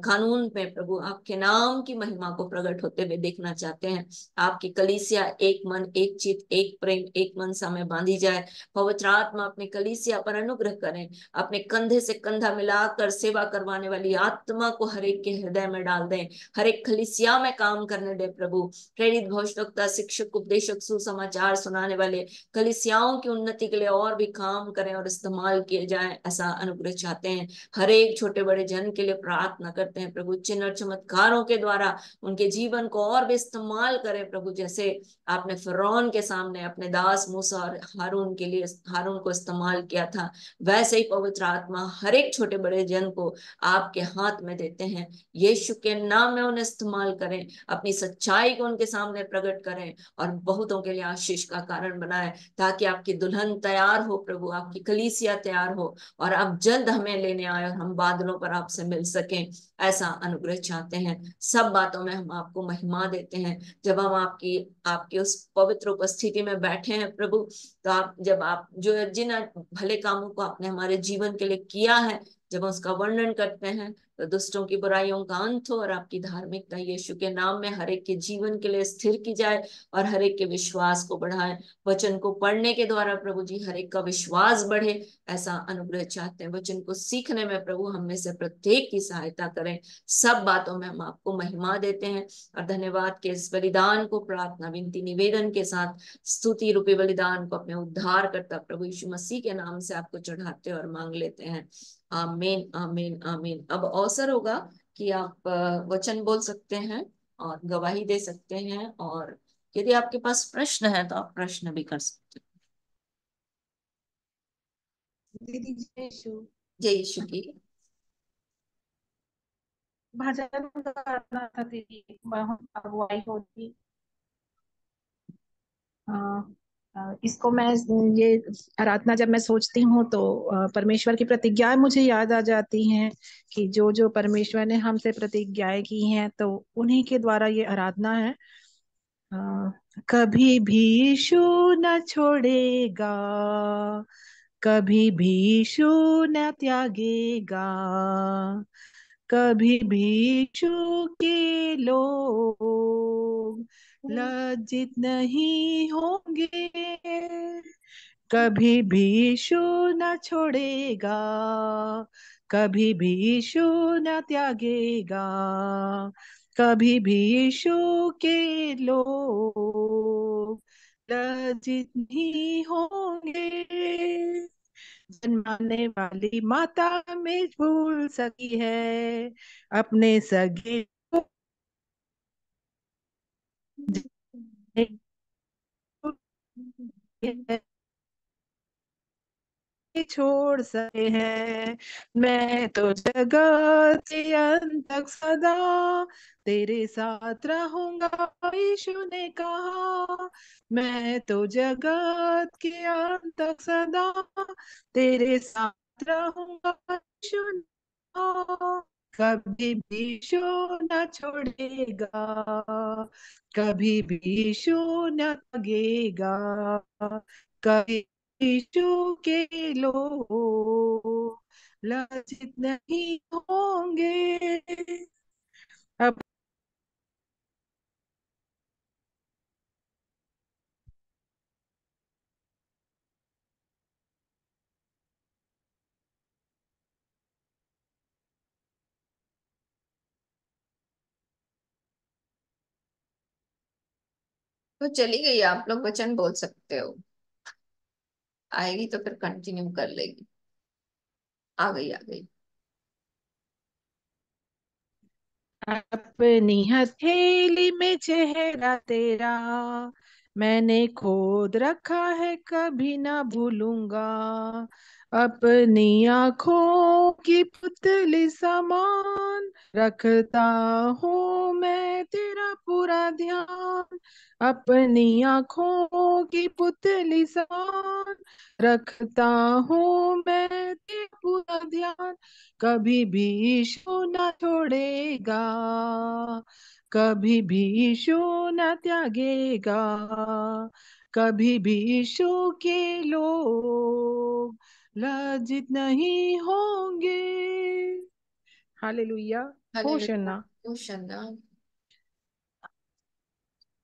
कानून में प्रभु आपके नाम की महिमा को प्रकट होते हुए देखना चाहते हैं। आपकी कलीसिया एक मन, एक चित, एक प्रेम, एक मनसा में बांधी जाए। पवित्र आत्मा अपने कलीसिया पर अनुग्रह करें, अपने कंधे से कंधा मिला लाकर सेवा करवाने वाली आत्मा को हर एक के हृदय में डाल दें, हर एक कलीसिया में काम करने दे प्रभु। प्रेरित, भविष्यवक्ता, शिक्षक, उपदेशक, सुसमाचार सुनाने वाले कलीसियाओं की उन्नति के लिए और भी काम करें और इस्तेमाल किए जाएं, ऐसा अनुग्रह चाहते हैं। हर एक छोटे बड़े जन के लिए प्रार्थना करते हैं प्रभु, चिन्ह और चमत्कारों के द्वारा उनके जीवन को और भी इस्तेमाल करें प्रभु। जैसे आपने फिरौन के सामने अपने दास मूसा और हारून के लिए हारून को इस्तेमाल किया था, वैसे ही पवित्र आत्मा हर एक छोटे बड़े जन को आपके हाथ में देते हैं। यीशु के नाम में उन्हें इस्तेमाल करें, अपनी सच्चाई को उनके सामने प्रकट करें और बहुतों के लिए आशीष का कारण बनाए, ताकि आपकी दुल्हन तैयार हो प्रभु, आपकी कलीसिया तैयार हो और आप जल्द हमें लेने आए और हम बादलों पर आपसे मिल सकें, ऐसा अनुग्रह चाहते हैं। सब बातों में हम आपको महिमा देते हैं। जब हम आपकी आपकी उस पवित्र उपस्थिति में बैठे हैं प्रभु, तो आप जब आप जो जिन भले कामों को आपने हमारे जीवन के लिए किया है, जब हम उसका वर्णन करते हैं, तो दुष्टों की बुराइयों का अंत हो और आपकी धार्मिकता यीशु के नाम में हर एक के जीवन के लिए स्थिर की जाए और हर एक के विश्वास को बढ़ाए। वचन को पढ़ने के द्वारा प्रभु जी हर एक का विश्वास बढ़े, ऐसा अनुग्रह चाहते हैं। वचन को सीखने में प्रभु हम में से प्रत्येक की सहायता करें। सब बातों में हम आपको महिमा देते हैं और धन्यवाद के इस बलिदान को प्रार्थना विनती निवेदन के साथ स्तुति रूपी बलिदान को अपने उद्धार करता प्रभु यीशु मसीह के नाम से आपको चढ़ाते और मांग लेते हैं। आमीन आमीन आमीन। अब अवसर होगा कि आप वचन बोल सकते हैं और गवाही दे सकते हैं, और यदि आपके पास प्रश्न है तो आप प्रश्न भी कर सकते दीदी जय यीशु। हैं। जय यीशु की। भजन गाना था दीदी, अगुवाई होती। इसको मैं ये आराधना जब मैं सोचती हूँ तो परमेश्वर की प्रतिज्ञाएं मुझे याद आ जाती हैं कि जो जो परमेश्वर ने हमसे प्रतिज्ञाएं की हैं, तो उन्हीं के द्वारा ये आराधना है। कभी भी यीशु न छोड़ेगा, कभी भी यीशु न त्यागेगा, कभी भी यीशु के लोग लज्जित नहीं होंगे, कभी भी यीशु न छोड़ेगा, कभी भी यीशु न त्यागेगा, कभी भी यीशु के लोग लज्जित नहीं होंगे। जन्माने वाली माता में भूल सकी है अपने सगे छोड़ सके हैं। मैं तो जगत के अंत तक सदा तेरे साथ रहूंगा, यीशु ने कहा। मैं तो जगत के अंत तक सदा तेरे साथ रहूंगा, यीशु ने कहा। कभी भी यीशु न छोड़ेगा, कभी भी यीशु न लगेगा, कभी यीशु के लोग लज्जित नहीं होंगे। अब तो चली गई, आप लोग वचन बोल सकते हो, आएगी तो फिर कंटिन्यू कर लेगी। आ गई आ गई। अपनी हथेली में चेहरा तेरा मैंने खोद रखा है, कभी ना भूलूंगा। अपनी आंखों की पुतली समान रखता हूँ मैं तेरा पूरा ध्यान। अपनी आंखों की पुतली समान रखता हूँ मैं तेरा पूरा ध्यान। कभी भी यीशु न छोड़ेगा, कभी भी यीशु न त्यागेगा, कभी भी यीशु के लोग लज्जित नहीं होंगे। हालेलुया। हालेलुया। होशन्ना। होशन्ना।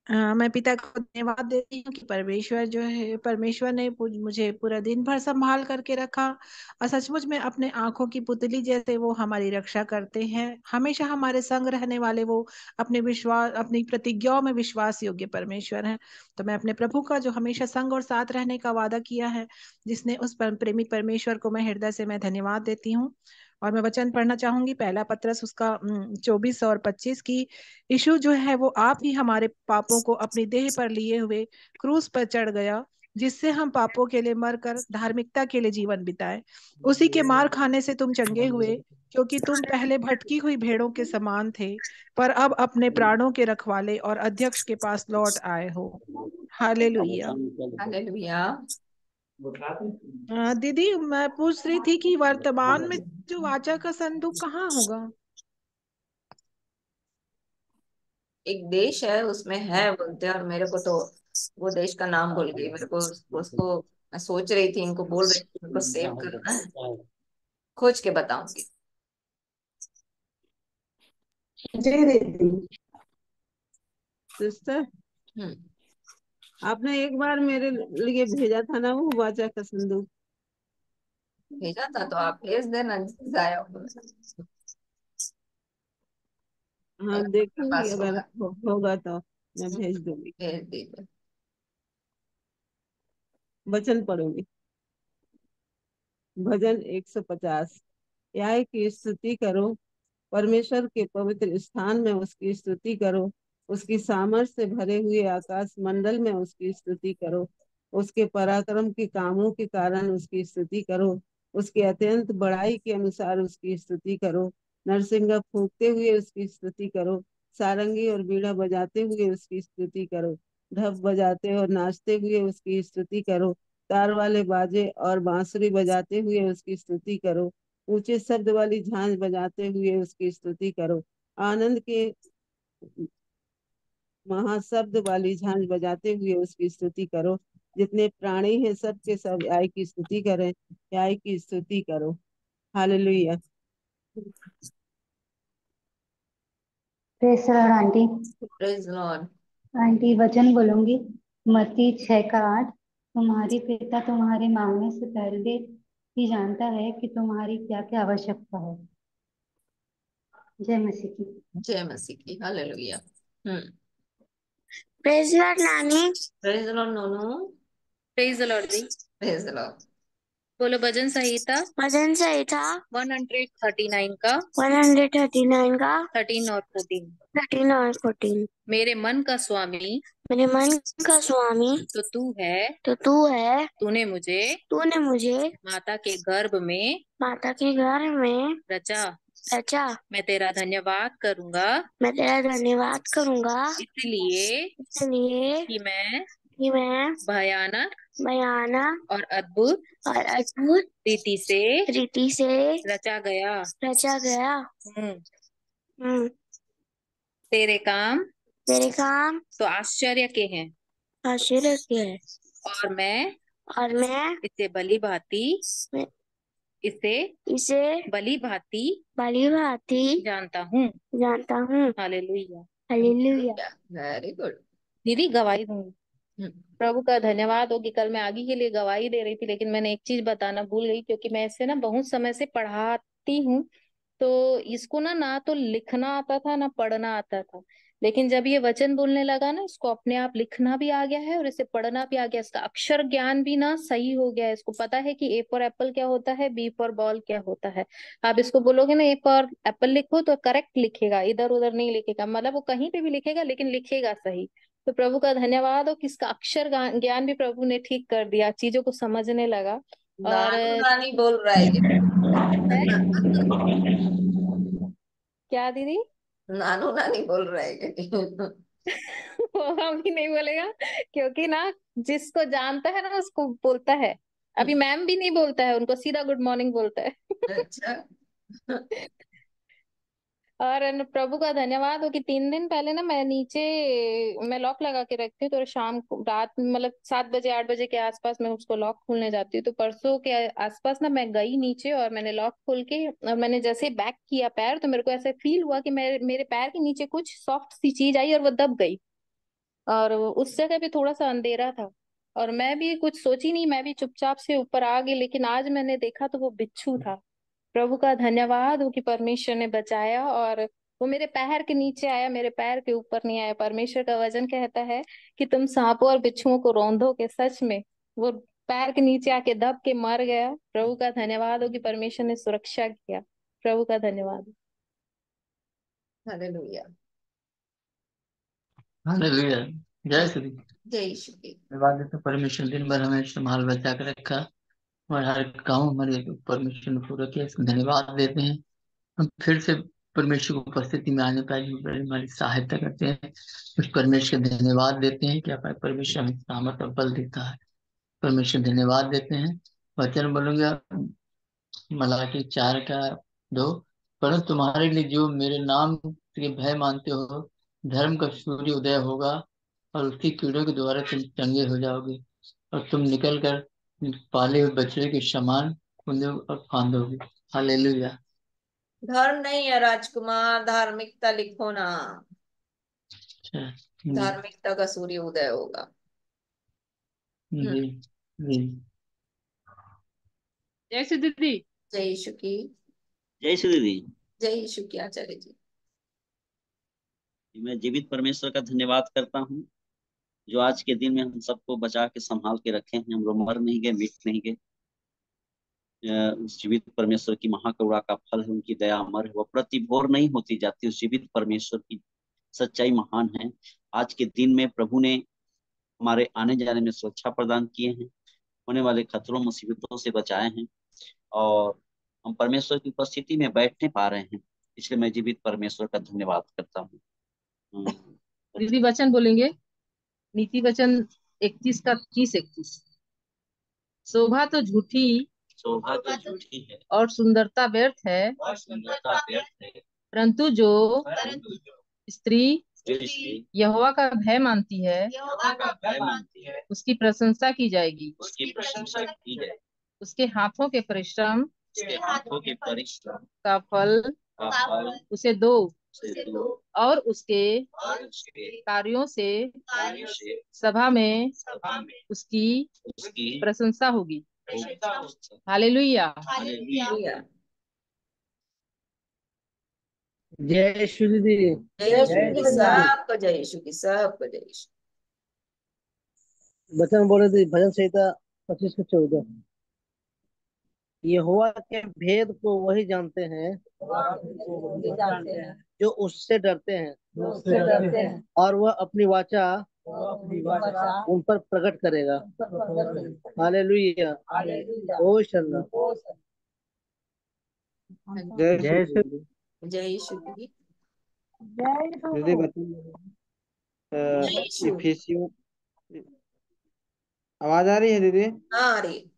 मैं पिता को धन्यवाद देती हूँ कि परमेश्वर जो है, परमेश्वर ने मुझे पूरा दिन भर संभाल करके रखा, और सचमुच में अपने आंखों की पुतली जैसे वो हमारी रक्षा करते हैं, हमेशा हमारे संग रहने वाले वो, अपने विश्वास, अपनी प्रतिज्ञाओं में विश्वास योग्य परमेश्वर हैं। तो मैं अपने प्रभु का जो हमेशा संग और साथ रहने का वादा किया है, जिसने उस प्रेमी परमेश्वर को मैं हृदय से मैं धन्यवाद देती हूँ। और मैं वचन पढ़ना चाहूंगी, पहला पत्रस उसका 24 और 25 की। यीशु जो है वो आप ही हमारे पापों को अपनी देह पर लिए हुए क्रूस पर चढ़ गया, जिससे हम पापों के लिए मरकर धार्मिकता के लिए जीवन बिताए। उसी के मार खाने से तुम चंगे हुए, क्योंकि तुम पहले भटकी हुई भेड़ों के समान थे, पर अब अपने प्राणों के रखवाले और अध्यक्ष के पास लौट आए हो। हालेलुया। हालेलुया। दीदी, मैं पूछ रही थी कि वर्तमान में जो वाचा का संदूक कहाँ होगा? एक देश है उसमें है बोलते हैं, और मेरे को तो वो देश का नाम भूल गई। मेरे को उसको मैं सोच रही थी, इनको बोल रही थी इनको सेव करना है, खोज के बताऊंगी। जय दीदी। सिस्टर, हम्म। आपने एक बार मेरे लिए भेजा था ना वो वाचा का संदूक। भेजा था तो आप भेज देना, जाया होगा। हाँ, अगर आपके देखूंगी, पास अगर होगा होगा तो मैं भेज दूंगी। भेज दीजिए। वचन पढ़ूंगी। भजन 150। याय की स्तुति करो, परमेश्वर के पवित्र स्थान में उसकी स्तुति करो। उसकी सामर्थ से भरे हुए आकाश मंडल में उसकी स्तुति करो। उसके पराक्रम के कामों के कारण उसकी स्तुति करो। उसके अत्यंत बड़ाई के अनुसार उसकी स्तुति करो। नरसिंगा फूंकते हुए उसकी स्तुति करो। सारंगी और बीड़ा बजाते हुए उसकी स्तुति करो। ढप बजाते और नाचते हुए उसकी स्तुति करो। तार वाले बाजे और बांसुरी बजाते हुए उसकी स्तुति करो। ऊंचे शब्द वाली झांझ बजाते हुए उसकी स्तुति करो। आनंद के महाशब्द वाली झांझ बजाते हुए उसकी स्तुति करो। जितने प्राणी हैं सब के सब याय की स्तुति करें, याय की स्तुति करो। Hallelujah. Praise Lord aunty. Praise Lord. Aunty वचन बोलूंगी। मत्ती 6 का 8। तुम्हारी पिता तुम्हारे मांगने से पहले ही जानता है कि तुम्हारी क्या क्या आवश्यकता है। जय मसीह की। जय मसीह की। हालेलुया। हम्म। प्रेज लॉर्ड नानी। प्रेज लॉर्ड नोनू। प्रेज द लॉर्ड दी। Praise lord. बोलो भजन संहिता भजन संहिता 139 का 139 का 13 और 14। 13 और 14। मेरे मन का स्वामी मेरे मन का स्वामी तो तू है, तो तू है। तूने मुझे माता के गर्भ में माता के घर में रचा। रचा। मैं तेरा धन्यवाद करूंगा, मैं तेरा धन्यवाद करूंगा, इसलिए कि मैं भयानक भयानक और अद्भुत और अद्भुत रीति से रचा गया हूँ। हूँ। तेरे काम तेरे काम तो आश्चर्य के हैं, आश्चर्य के है, और मैं और मैं इसे भली भांति जानता हूँ। हालेलुया। हालेलुया। Very good. दीदी गवाही दूंगी। प्रभु का धन्यवाद हो कि कल मैं आगे के लिए गवाही दे रही थी, लेकिन मैंने एक चीज बताना भूल गई, क्योंकि मैं इसे ना बहुत समय से पढ़ाती हूँ। तो इसको ना ना तो लिखना आता था ना पढ़ना आता था, लेकिन जब ये वचन बोलने लगा ना, इसको अपने आप लिखना भी आ गया है और इसे पढ़ना भी आ गया। इसका अक्षर ज्ञान भी ना सही हो गया है। इसको पता है कि ए फॉर एप्पल क्या होता है, बी फॉर बॉल क्या होता है। आप इसको बोलोगे ना ए फॉर एप्पल लिखो तो करेक्ट लिखेगा, इधर उधर नहीं लिखेगा। मतलब वो कहीं पे भी लिखेगा लेकिन लिखेगा सही। तो प्रभु का धन्यवाद हो कि इसका अक्षर ज्ञान भी प्रभु ने ठीक कर दिया, चीजों को समझने लगा। और नानू नानी बोल रहा है क्या दीदी? नानू नानी बोल रहा है वो अभी नहीं बोलेगा, क्योंकि ना जिसको जानता है ना उसको बोलता है। अभी मैम भी नहीं बोलता है, उनको सीधा गुड मॉर्निंग बोलता है। अच्छा। और प्रभु का धन्यवाद हो कि 3 दिन पहले ना मैं लॉक लगा के रखती हूँ, तो शाम को रात मतलब 7 बजे 8 बजे के आसपास मैं उसको लॉक खोलने जाती हूँ। तो परसों के आसपास ना मैं गई नीचे और मैंने लॉक खोल के, और मैंने जैसे बैक किया पैर, तो मेरे को ऐसा फील हुआ कि मेरे पैर के नीचे कुछ सॉफ्ट सी चीज आई और वो दब गई। और उस जगह पे थोड़ा सा अंधेरा था, और मैं भी कुछ सोची नहीं, मैं भी चुपचाप से ऊपर आ गई। लेकिन आज मैंने देखा तो वो बिच्छू था। प्रभु का धन्यवाद हो कि परमेश्वर ने बचाया, और वो मेरे पैर के नीचे आया, मेरे पैर के ऊपर नहीं आया। परमेश्वर का वचन कहता है कि तुम सांपों और बिच्छुओं को रौंदोगे, सच में वो पैर के नीचे आके दब के मर गया। प्रभु का धन्यवाद हो कि परमेश्वर ने सुरक्षा किया। प्रभु का धन्यवाद। हालेलुया। हालेलुया। जय श्री जय यीशु की। धन्यवाद देते हैं, परमेश्वर दिन भर हमें संभाल बचा कर रखा और हर काम हमारे परमेश्वर ने पूरा किया, इसका धन्यवाद देते हैं। हम फिर से परमेश्वर की उपस्थिति में आने पाए, बड़ी हमारी सहायता करते हैं। उस परमेश्वर को धन्यवाद देते हैं कि हमारे परमेश्वर हमें सामर्थ और बल देता है। परमेश्वर धन्यवाद देते हैं। वचन बोलूंगा मलाकी 4:2, परंतु तुम्हारे लिए जो मेरे नाम के भय मानते हो, धर्म का सूर्य उदय होगा और उसकी कीड़ों के द्वारा तुम चंगे हो जाओगे, और तुम निकल कर पाले हुए बछड़े के समान कूदोगे और फांदोगे। हालेलुया। धर्म नहीं है राजकुमार, धार्मिकता लिखो ना। अच्छा, धार्मिकता का सूर्य उदय होगा। जी जी। जय श्री दीदी। जय यीशु की। जय श्री दीदी। जय यीशु की आचार्य जी। मैं जीवित परमेश्वर का धन्यवाद करता हूँ, जो आज के दिन में हम सबको बचा के संभाल के रखे हैं। हम लोग मर नहीं गए, मिट नहीं गए। उस जीवित परमेश्वर की महाकरुणा का फल है, उनकी दया अमर है, वो प्रतिभोर नहीं होती जाती। उस जीवित परमेश्वर की सच्चाई महान है। आज के दिन में प्रभु ने हमारे आने जाने में सुरक्षा प्रदान किए हैं, होने वाले खतरों मुसीबतों से बचाए हैं, और हम परमेश्वर की उपस्थिति में बैठने पा रहे हैं। इसलिए मैं जीवित परमेश्वर का धन्यवाद करता हूँ। दीदी वचन बोलेंगे, नीति वचन 31 का 30-31। शोभा तो झूठी शोभा तो झूठी है और सुंदरता व्यर्थ है, और सुंदरता व्यर्थ है, परंतु जो स्त्री स्त्री यहोवा का भय मानती है, यहोवा का भय मानती है, उसकी प्रशंसा की जाएगी। उसकी प्रशंसा की जाए। उसके हाथों के परिश्रम उसके हाथों के परिश्रम का फल का फल उसे दो, उसे दो, और उसके और उसके कार्यों से कार्यों से सभा में सभा में उसकी उसकी प्रशंसा होगी। प्रशंसा होगी। हालेलुया। हालेलुया। जय श्री दीदी। जय यीशु की। सबको जय यीशु की। सबको जय यीशु। वचन बोले थे भजन संहिता 25:14। यहोवा के भेद को वही जानते हैं जो उससे डरते हैं, और वह अपनी वाचा उन पर प्रकट करेगा। हालेलुया। ओ शरण। जय श्री जय यीशु की। दीदी जय यीशु। इफिसियों, आवाज आ रही है दीदी? हाँ आ रही।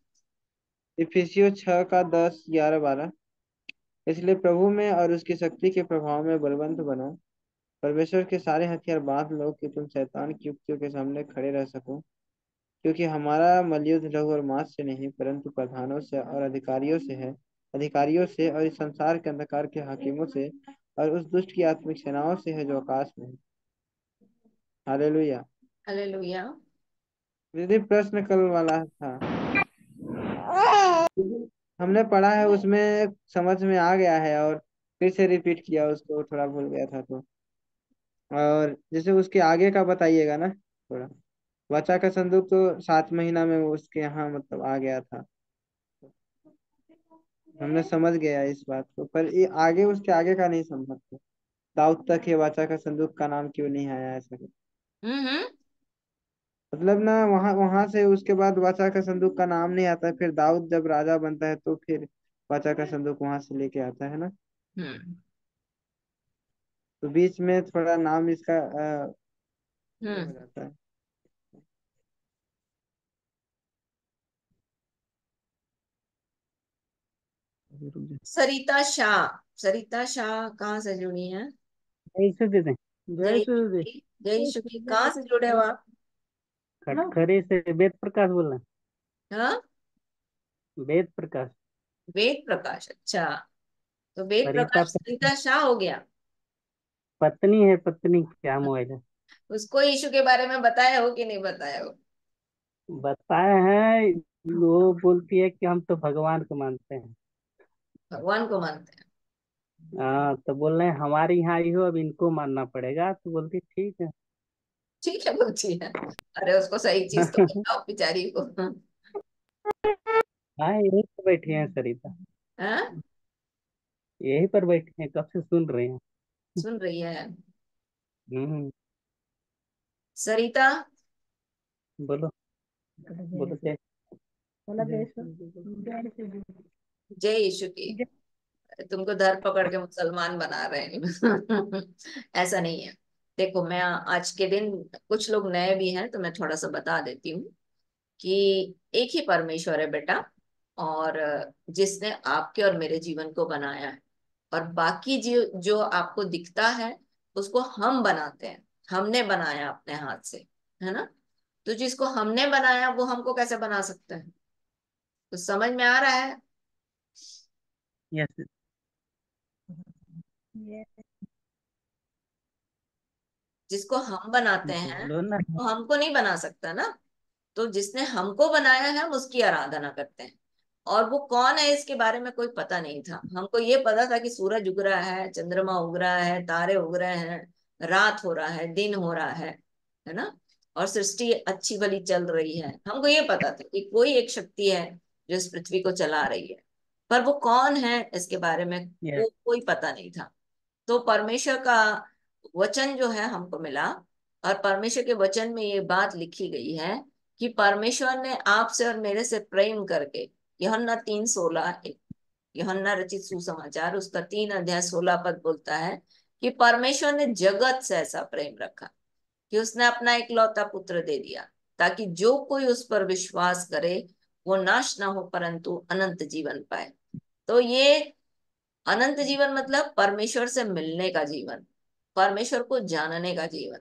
इफिसियों 6:10, 11, 12। इसलिए प्रभु में और उसकी शक्ति के प्रभाव में बलवंत बनो, परमेश्वर के सारे हथियार बांध लो कि तुम शैतान की युक्तियों के सामने खड़े रह सको। क्योंकि हमारा मलयुद्ध लहू और मांस से नहीं, परंतु प्रधानों से और अधिकारियों से और इस संसार के अंधकार के हाकिमों से और उस दुष्ट की आत्मिक सेनाओं से है जो आकाश में है। हालेलुया। हालेलुया। दीदी प्रश्न कल वाला था, हमने पढ़ा है, उसमें समझ में आ गया है, और फिर से रिपीट किया उसको, थोड़ा भूल गया था तो। और जैसे उसके आगे का बताइएगा ना थोड़ा। बच्चा का संदूक तो 7 महीना में वो उसके यहाँ मतलब आ गया था, हमने समझ गया इस बात को, पर ये आगे उसके आगे का नहीं समझ सकते। दाऊद तक ये वाचा का संदूक का नाम क्यों नहीं आया ऐसा कुछ। हम्म। मतलब ना वहां वहां से उसके बाद वाचा का संदूक का नाम नहीं आता, फिर दाऊद जब राजा बनता है तो फिर वाचा का संदूक वहां से लेके आता है ना। हम्म। तो बीच में थोड़ा नाम इसका ये हो हम्म। जाता है। सरिता शाह। सरिता शाह कहाँ से जुड़ी है? जय श्री दीदी। जय जय श्री यीशु दीदी। की। जय यीशु की। कहाँ से जुड़े हो आप? खटखरे से वेद प्रकाश बोल रहे हाँ। हैं। वेद प्रकाश। वेद प्रकाश। अच्छा, तो वेद सरिता प्रकाश सरिता शाह हो गया। पत्नी है, पत्नी क्या मोबाइल है। उसको यीशु के बारे में बताया हो कि नहीं बताया हो? बताए हैं। वो बोलती है कि हम तो भगवान को मानते हैं। भगवान को मानते हैं। हाँ, तो बोल रहे हैं हमारे यहाँ आई हो, अब इनको मानना पड़ेगा। तो बोलती ठीक है। ठीक है बोलती है। अरे उसको सही चीज तो बताओ बेचारी को। हाँ, यहीं पर बैठी हैं सरिता। हाँ, यहीं पर बैठी हैं, कब से सुन रहे हैं। सुन रही है। हम्म। सरिता, बोलो बोलो जय। जय यीशु की। तुमको धर पकड़ के मुसलमान बना रहे हैं। ऐसा नहीं है। देखो, मैं आज के दिन, कुछ लोग नए भी हैं तो मैं थोड़ा सा बता देती हूँ कि एक ही परमेश्वर है बेटा। और जिसने आपके और मेरे जीवन को बनाया है। और बाकी जो जो आपको दिखता है उसको हम बनाते हैं। हमने बनाया अपने हाथ से, है ना? तो जिसको हमने बनाया वो हमको कैसे बना सकता है? तो समझ में आ रहा है? यस। जिसको हम बनाते हैं बोलो ना। वो हमको नहीं बना सकता ना। तो जिसने हमको बनाया है हम उसकी आराधना करते हैं। और वो कौन है इसके बारे में कोई पता नहीं था। हमको ये पता था कि सूरज उग रहा है, चंद्रमा उग रहा है, तारे उग रहे हैं, रात हो रहा है, दिन हो रहा है ना? और सृष्टि अच्छी भली चल रही है। हमको ये पता था कि कोई एक शक्ति है जो इस पृथ्वी को चला रही है। पर वो कौन है इसके बारे में यस। वो कोई पता नहीं था। तो परमेश्वर का वचन जो है हमको मिला। और परमेश्वर के वचन में ये बात लिखी गई है कि परमेश्वर ने आपसे और मेरे से प्रेम करके, यूहन्ना 3:16, यूहन्ना रचित सुसमाचार उसका 3 अध्याय 16 पद बोलता है कि परमेश्वर ने जगत से ऐसा प्रेम रखा कि उसने अपना इकलौता पुत्र दे दिया, ताकि जो कोई उस पर विश्वास करे वो नाश ना हो परंतु अनंत जीवन पाए। तो ये अनंत जीवन मतलब परमेश्वर से मिलने का जीवन, परमेश्वर को जानने का जीवन।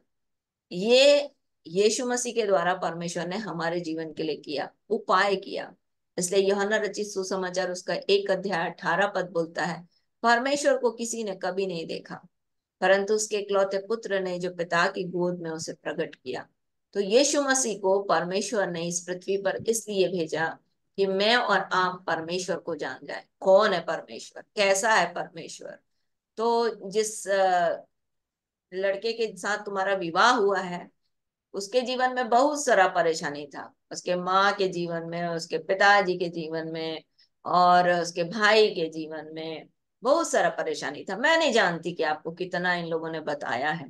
ये यीशु मसीह के द्वारा परमेश्वर ने हमारे जीवन के लिए किया, उपाय किया। इसलिए यूहन्ना रचित सुसमाचार उसका 1 अध्याय 18 पद बोलता है, परमेश्वर को किसी ने कभी नहीं देखा परंतु उसके इकलौते पुत्र ने जो पिता की गोद में उसे प्रकट किया। तो यीशु मसीह को परमेश्वर ने इस पृथ्वी पर इसलिए भेजा कि मैं और आप परमेश्वर को जान जाए। कौन है परमेश्वर, कैसा है परमेश्वर? तो जिस लड़के के साथ तुम्हारा विवाह हुआ है उसके जीवन में बहुत सारा परेशानी था, उसके माँ के जीवन में, उसके पिताजी के जीवन में, और उसके भाई के जीवन में बहुत सारा परेशानी था। मैं नहीं जानती कि आपको कितना इन लोगों ने बताया है।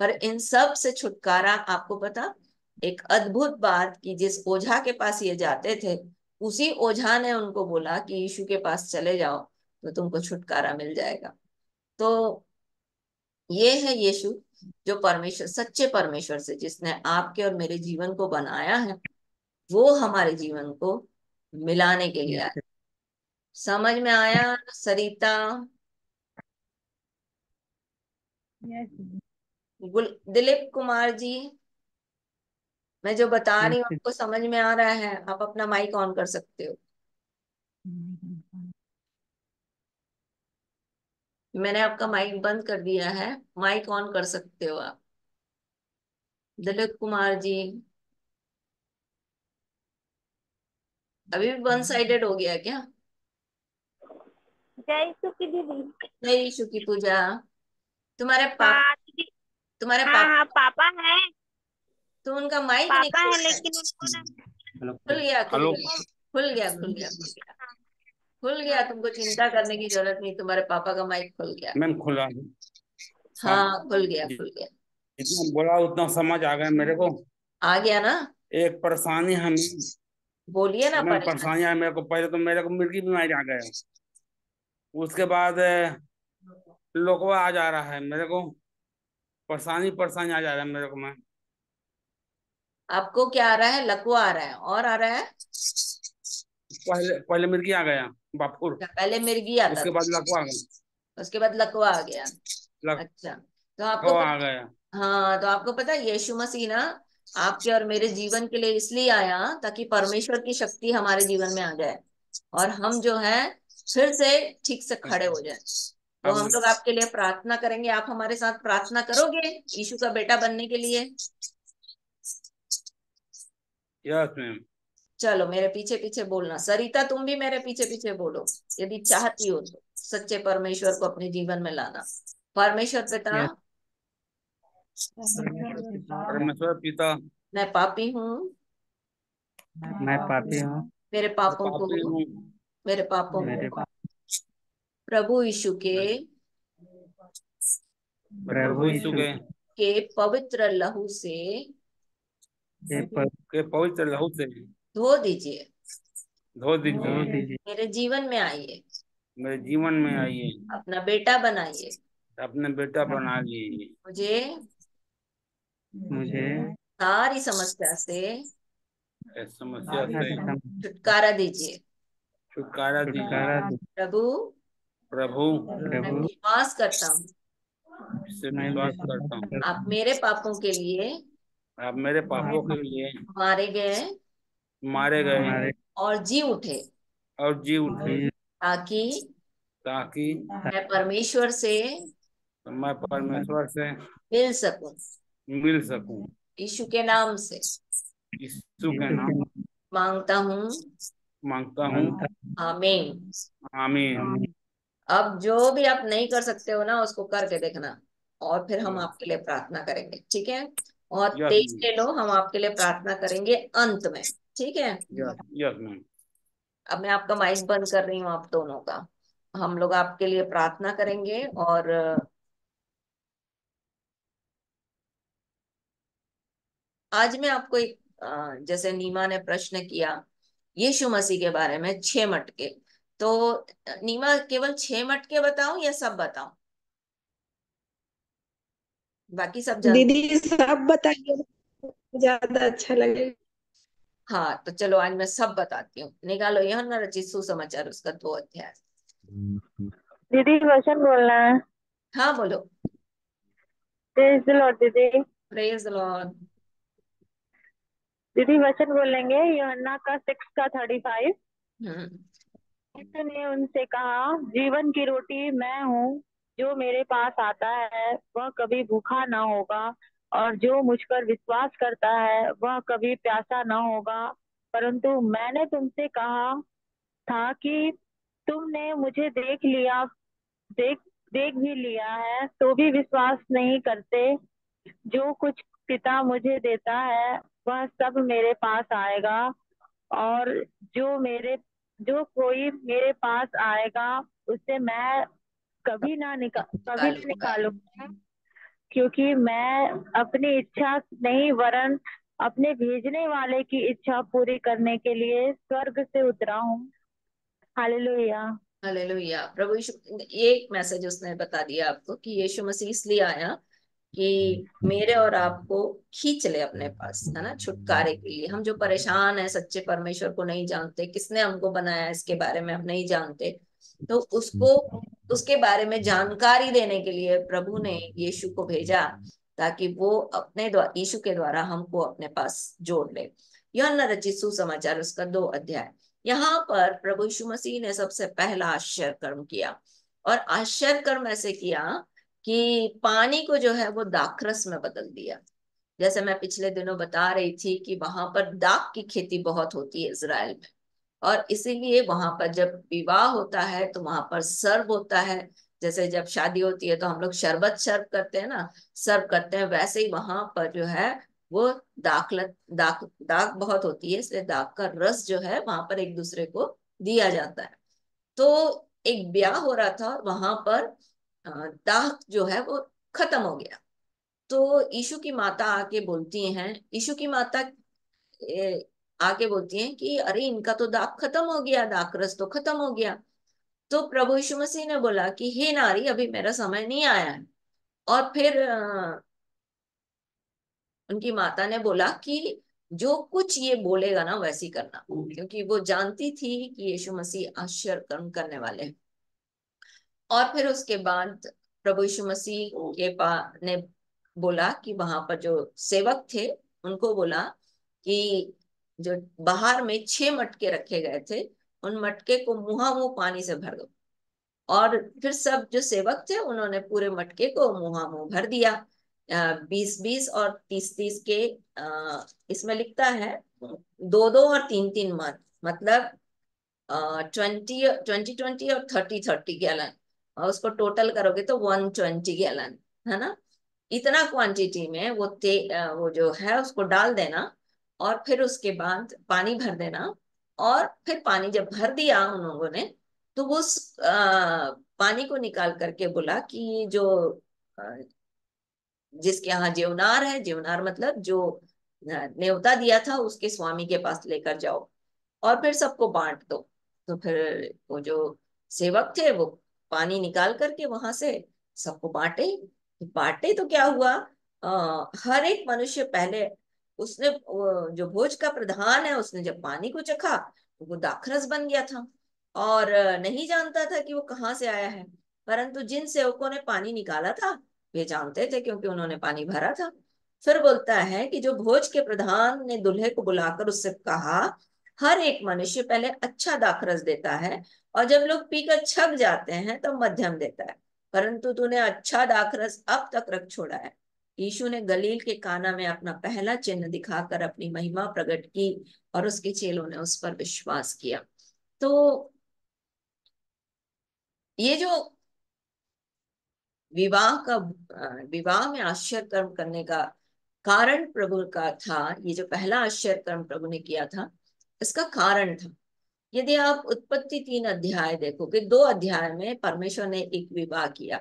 पर इन सब से छुटकारा आपको पता, एक अद्भुत बात कि जिस ओझा के पास ये जाते थे उसी ओझा ने उनको बोला कि यीशु के पास चले जाओ तो तुमको छुटकारा मिल जाएगा। तो ये है यीशु, जो परमेश्वर, सच्चे परमेश्वर से जिसने आपके और मेरे जीवन को बनाया है, वो हमारे जीवन को मिलाने के लिए आया। यस। समझ में आया सरिता? दिलीप कुमार जी, मैं जो बता रही हूँ यस। आपको समझ में आ रहा है? आप अपना माइक ऑन कर सकते हो। मैंने आपका माइक बंद कर दिया है, माइक ऑन कर सकते हो आप। दिलीप कुमार जी, अभी भी वन साइडेड हो गया क्या? जय यीशु की दीदी। जय यीशु की पूजा। तुम्हारे पाप हाँ दीदी। तुम्हारे हाँ पाप हाँ पापा है। तो उनका माइक नहीं पापा खुल है रहा है। लेकिन उनको ना खुल गया, खुल हेलो। गया, खुल गया, खुल गया, खुल गया, खुल गया। हाँ तुमको चिंता करने की जरूरत नहीं, तुम्हारे पापा का माइक खुल गया। मैम खुला है। हाँ, हाँ खुल गया, खुल गया। जितना बोला उतना समझ आ गया मेरे को। आ गया ना? एक परेशानी हमें, बोलिए ना मैम परेशानी। परेशानी है मेरे को। पहले तो मेरे को मिर्गी बीमारी आ गया, उसके बाद लोकवा आ जा रहा है मेरे को। परेशानी परेशानी आ जा रहा है मेरे को। मैं आपको क्या आ रहा है? लकवा आ रहा है और आ रहा है? पहले पहले मिर्गी आ गया, बापुर। अच्छा, पहले मिर्गी आता उसके था, बाद लकवा आ गया। उसके बाद लकवा आ गया। अच्छा, तो आपको लकवा आ पता, गया। हाँ तो आपको पता है यीशु मसीह ना आपके और मेरे जीवन के लिए इसलिए आया ताकि परमेश्वर की शक्ति हमारे जीवन में आ जाए और हम जो है फिर से ठीक से खड़े हो जाए। तो हम लोग आपके लिए प्रार्थना करेंगे। आप हमारे साथ प्रार्थना करोगे यीशु का बेटा बनने के लिए? Yes ma'am. चलो मेरे पीछे पीछे बोलना। सरिता तुम भी मेरे पीछे पीछे बोलो, यदि चाहती हो तो सच्चे परमेश्वर को अपने जीवन में लाना। परमेश्वर पिता, परमेश्वर पिता, मैं पापी हूँ, मैं पापी हूँ, मेरे पापों को, पापी हूँ, मेरे पापों मेरे को प्रभु यीशु प्रभु यीशु के पवित्र लहू से के पवित्र लहू से धो दीजिए, धो दीजिए, मेरे जीवन में आइए, मेरे जीवन में आइए, अपना बेटा बनाइए, अपने बेटा बना लीजिए, मुझे सारी समस्या से इस समस्या से छुटकारा दीजिए। छुटकारा दीजिए। प्रभु मैं विश्वास करता हूँ से विश्वास करता हूँ आप मेरे पापों के लिए आप मेरे पापों के लिए मारे गए और जी उठे, ताकि मैं परमेश्वर से मिल सकूं। यीशु के नाम से यीशु के नाम मांगता हूँ, आमीन। आमीन। अब जो भी आप नहीं कर सकते हो ना, उसको करके देखना और फिर हम आपके लिए प्रार्थना करेंगे, ठीक है? और तेज ले लो, हम आपके लिए प्रार्थना करेंगे अंत में, ठीक है? Yes ma'am. अब मैं आपका माइक बंद कर रही हूँ, आप दोनों का। हम लोग आपके लिए प्रार्थना करेंगे। और आज मैं आपको एक जैसे नीमा ने प्रश्न किया यीशु मसीह के बारे में 6 मटके, तो नीमा केवल 6 मटके बताऊं या सब बताऊं? बाकी सब दीदी सब बताइए, ज्यादा अच्छा लगेगा। हाँ तो चलो आज मैं सब बताती हूँ। निकालो यूहन्ना रचित सुसमाचार उसका 2 अध्याय। दीदी वचन बोलना है। हाँ बोलो। प्रेज द लॉर्ड दीदी। Praise the Lord. दीदी वचन बोलेंगे यूहन्ना का 6 का 35। यीशु ने उनसे कहा, जीवन की रोटी मैं हूँ, जो मेरे पास आता है वह कभी भूखा ना होगा, और जो मुझ पर विश्वास करता है वह कभी प्यासा ना होगा। परंतु मैंने तुमसे कहा था कि तुमने मुझे देख भी लिया है तो भी विश्वास नहीं करते। जो कुछ पिता मुझे देता है वह सब मेरे पास आएगा, और जो कोई मेरे पास आएगा उसे मैं कभी ना निकालूंगा, क्योंकि मैं अपनी इच्छा नहीं वरन अपने भेजने वाले की इच्छा पूरी करने के लिए स्वर्ग से उतरा हूँ। हालेलुया। हालेलुया। प्रभु यीशु, ये एक मैसेज उसने बता दिया आपको कि यीशु मसीह इसलिए आया कि मेरे और आपको खींच ले अपने पास, है ना, छुटकारे के लिए। हम जो परेशान हैं, सच्चे परमेश्वर को नहीं जानते, किसने हमको बनाया इसके बारे में हम नहीं जानते, तो उसके बारे में जानकारी देने के लिए प्रभु ने यीशु को भेजा, ताकि वो अपने द्वारा, यीशु के द्वारा हमको अपने पास जोड़ ले। यूहन्ना रचित सुसमाचार उसका 2 अध्याय। यहाँ पर प्रभु यीशु मसीह ने सबसे पहला आश्चर्य कर्म किया, और आश्चर्य कर्म ऐसे किया कि पानी को जो है वो दाखरस में बदल दिया। जैसे मैं पिछले दिनों बता रही थी कि वहां पर दाख की खेती बहुत होती है इजराइल में, और इसीलिए वहां पर जब विवाह होता है तो वहां पर सर्व होता है। जैसे जब शादी होती है तो हम लोग शरबत सर्व करते हैं ना, सर्व करते हैं, वैसे ही वहां पर जो है वो दाख बहुत होती है, इसलिए दाख का रस जो है वहां पर एक दूसरे को दिया जाता है। तो एक ब्याह हो रहा था और वहां पर दाख जो है वो खत्म हो गया। तो यीशु की माता आके बोलती हैं, यीशु की माता आके बोलती हैं कि अरे इनका तो दाख खत्म हो गया, दाख रस तो खत्म हो गया। तो प्रभु यीशु मसीह ने बोला कि हे नारी, अभी मेरा समय नहीं आया है। और फिर उनकी माता ने बोला कि जो कुछ ये बोलेगा ना वैसी करना, क्योंकि वो जानती थी कि यीशु मसीह आश्चर्य कर्म करने वाले हैं। और फिर उसके बाद प्रभु यीशु मसीह के पास ने बोला कि वहां पर जो सेवक थे उनको बोला कि जो बाहर में 6 मटके रखे गए थे, उन मटके को मुंह पानी से भर दो। और फिर सब जो सेवक थे उन्होंने पूरे मटके को मुंहा मुंह भर दिया। 20-20 और 30-30 के इसमें लिखता है 2-2 और 3-3 मन, मतलब 20-20 और 30-30 गैलन, और उसको टोटल करोगे तो 120 गैलन, है ना। इतना क्वांटिटी में वो जो है उसको डाल देना, और फिर उसके बाद पानी भर देना। और फिर पानी जब भर दिया उन लोगों ने, तो वो पानी को निकाल करके बोला कि जो अ, जिसके यहाँ जीवनार है, जीवनार मतलब जो न्योता दिया था उसके स्वामी के पास लेकर जाओ और फिर सबको बांट दो। तो फिर वो जो सेवक थे वो पानी निकाल करके वहां से सबको बांटे। बांटे तो क्या हुआ, हर एक मनुष्य पहले उसने जो भोज का प्रधान है उसने जब पानी को चखा तो वो दाखरस बन गया था, और नहीं जानता था कि वो कहाँ से आया है। परंतु जिन सेवकों ने पानी निकाला था वे जानते थे, क्योंकि उन्होंने पानी भरा था। फिर बोलता है कि जो भोज के प्रधान ने दूल्हे को बुलाकर उससे कहा, हर एक मनुष्य पहले अच्छा दाखरस देता है और जब लोग पीकर छक जाते हैं तो मध्यम देता है, परंतु तूने अच्छा दाखरस अब तक रख छोड़ा है। यीशु ने गलील के काना में अपना पहला चिन्ह दिखाकर अपनी महिमा प्रकट की और उसके चेलों ने उस पर विश्वास किया। तो ये जो विवाह में आश्चर्य कर्म करने का कारण प्रभु का था, ये जो पहला आश्चर्य कर्म प्रभु ने किया था इसका कारण था। यदि आप उत्पत्ति 3 अध्याय देखोगे, 2 अध्याय में परमेश्वर ने एक विवाह किया,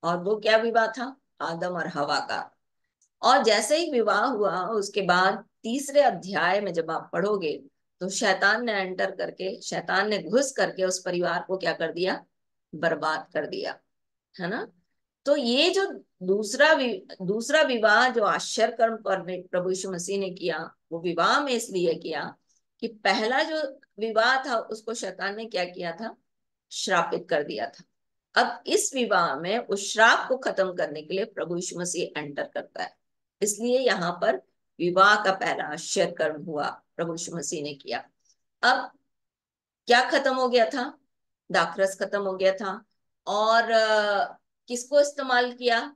और वो क्या विवाह था, आदम और हवा का। और जैसे ही विवाह हुआ उसके बाद तीसरे अध्याय में जब आप पढ़ोगे तो शैतान ने एंटर करके, शैतान ने घुस करके उस परिवार को क्या कर दिया, बर्बाद कर दिया, है ना। तो ये जो दूसरा विवाह जो आश्चर्य कर्म पर प्रभु यीशु मसीह ने किया, वो विवाह में इसलिए किया कि पहला जो विवाह था उसको शैतान ने क्या किया था, श्रापित कर दिया था। अब इस विवाह में उस श्राप को खत्म करने के लिए प्रभु यीशु मसीह एंटर करता है, इसलिए यहाँ पर विवाह का पहला आश्चर्य कर्म हुआ, प्रभु यीशु मसीह ने किया। अब क्या खत्म हो गया था, दाखरस खत्म हो गया था, और किसको इस्तेमाल किया,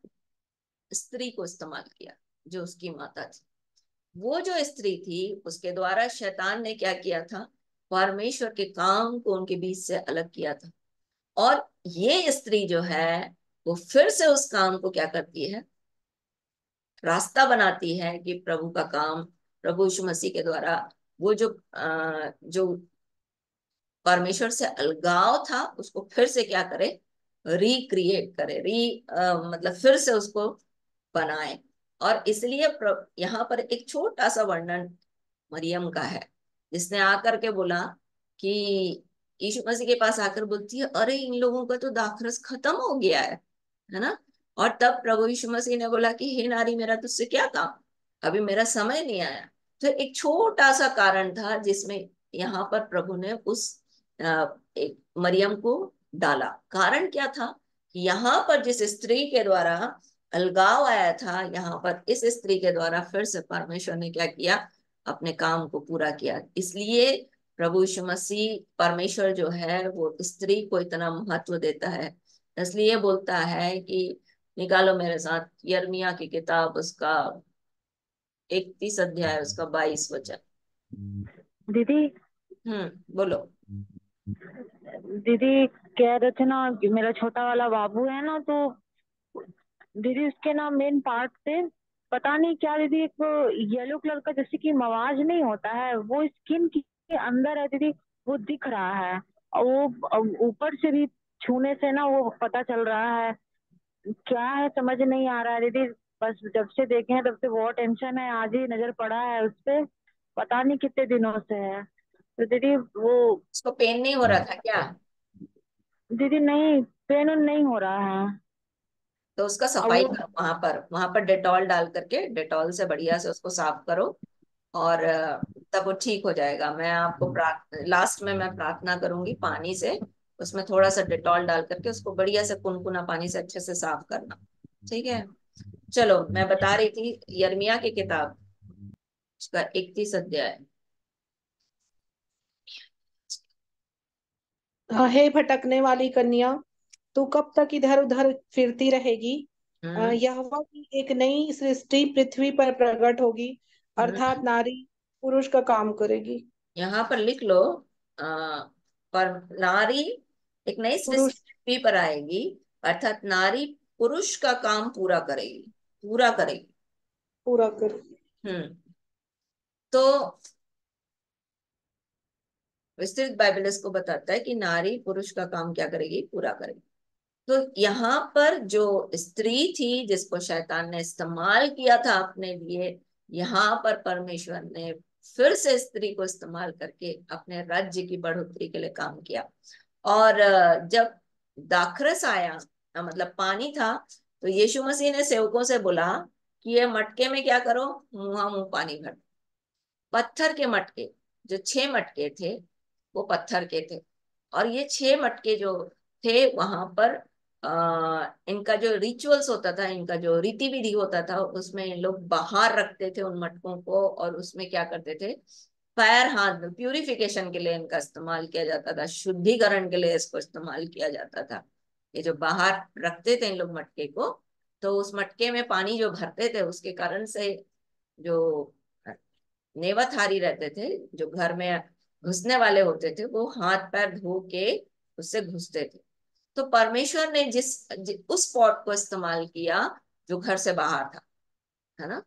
स्त्री को इस्तेमाल किया, जो उसकी माता थी। वो जो स्त्री थी उसके द्वारा शैतान ने क्या किया था, परमेश्वर के काम को उनके बीच से अलग किया था। और ये स्त्री जो है वो फिर से उस काम को क्या करती है, रास्ता बनाती है कि प्रभु का काम, प्रभु यीशु मसीह के द्वारा वो जो परमेश्वर से अलगाव था उसको फिर से क्या करे, रिक्रिएट करे, मतलब फिर से उसको बनाए। और इसलिए यहाँ पर एक छोटा सा वर्णन मरियम का है, जिसने आकर के बोला कि यीशु मसीह के पास आकर बोलती है, अरे इन लोगों का तो दाखरस खत्म हो गया है ना। और तब प्रभु यीशु मसीह ने बोला कि हे नारी, मेरा तुझसे क्या काम, अभी मेरा समय नहीं आया। तो एक छोटा सा कारण था जिसमें यहाँ पर प्रभु ने उस एक मरियम को डाला। कारण क्या था कि यहाँ पर जिस स्त्री के द्वारा अलगाव आया था, यहाँ पर इस स्त्री के द्वारा फिर से परमेश्वर ने क्या किया, अपने काम को पूरा किया। इसलिए प्रभु यीशु मसीह, परमेश्वर जो है वो स्त्री को इतना महत्व देता है। इसलिए बोलता है कि निकालो मेरे साथ यिर्मयाह की किताब, उसका 31 अध्याय, उसका 22 वचन। दीदी बोलो। दीदी कह रहे थे ना कि मेरा छोटा वाला बाबू है ना, तो दीदी उसके ना मेन पार्ट से पता नहीं क्या दीदी, एक येलो कलर का जैसे कि मवाज नहीं होता है, वो स्किन के अंदर है दीदी, वो दिख रहा है। और वो ऊपर से भी छूने से ना वो पता चल रहा है, क्या है समझ नहीं आ रहा है दीदी। बस जब से देखे हैं तब से बहुत टेंशन है, आज ही नजर पड़ा है उस पे, पता नहीं कितने दिनों से है। तो दीदी वो उसको पेन नहीं हो रहा था क्या? दीदी नहीं, पेन नहीं हो रहा है। तो उसका अब सफाई वो करो, वहां पर डेटॉल डाल करके, डेटॉल से बढ़िया से उसको साफ करो, और तब वो ठीक हो जाएगा। मैं आपको लास्ट में मैं प्रार्थना करूंगी पानी से, उसमें थोड़ा सा डेटॉल डाल करके उसको बढ़िया से कुनकुना पानी से अच्छे से साफ करना, ठीक है। चलो, मैं बता रही थी यिर्मयाह की किताब, उसका 31 अध्याय। हे भटकने वाली कन्या, तू कब तक इधर उधर फिरती रहेगी? यहोवा की एक नई सृष्टि पृथ्वी पर प्रकट होगी, अर्थात नारी पुरुष का काम करेगी। यहाँ पर लिख लो, आ, पर नारी एक नई पुरुष सृष्टि पृथ्वी पर आएगी, अर्थात नारी पुरुष का काम पूरा करेगी, पूरा करेगी। पूरा करेगी। तो विस्तृत बाइबल इसको बताता है कि नारी पुरुष का काम क्या करेगी, पूरा करेगी। तो यहाँ पर जो स्त्री थी जिसको शैतान ने इस्तेमाल किया था अपने लिए, यहाँ पर परमेश्वर ने फिर से स्त्री को इस्तेमाल करके अपने राज्य की बढ़ोतरी के लिए काम किया। और जब दाखरस आया, मतलब पानी था, तो यीशु मसीह ने सेवकों से बोला कि ये मटके में क्या करो, मुंह पानी भर। पत्थर के मटके, जो 6 मटके थे वो पत्थर के थे, और ये 6 मटके जो थे वहां पर इनका जो रिचुअल्स होता था, इनका जो रीति विधि होता था, उसमें इन लोग बाहर रखते थे उन मटकों को, और उसमें क्या करते थे, पैर हाथ प्यूरिफिकेशन के लिए इनका इस्तेमाल किया जाता था, शुद्धिकरण के लिए इसको इस्तेमाल किया जाता था। ये जो बाहर रखते थे इन लोग मटके को, तो उस मटके में पानी जो भरते थे उसके कारण से जो नेवतारी रहते थे, जो घर में घुसने वाले होते थे, वो हाथ पैर धो के उससे घुसते थे। तो परमेश्वर ने उस पॉट को इस्तेमाल किया जो घर से बाहर था, है ना,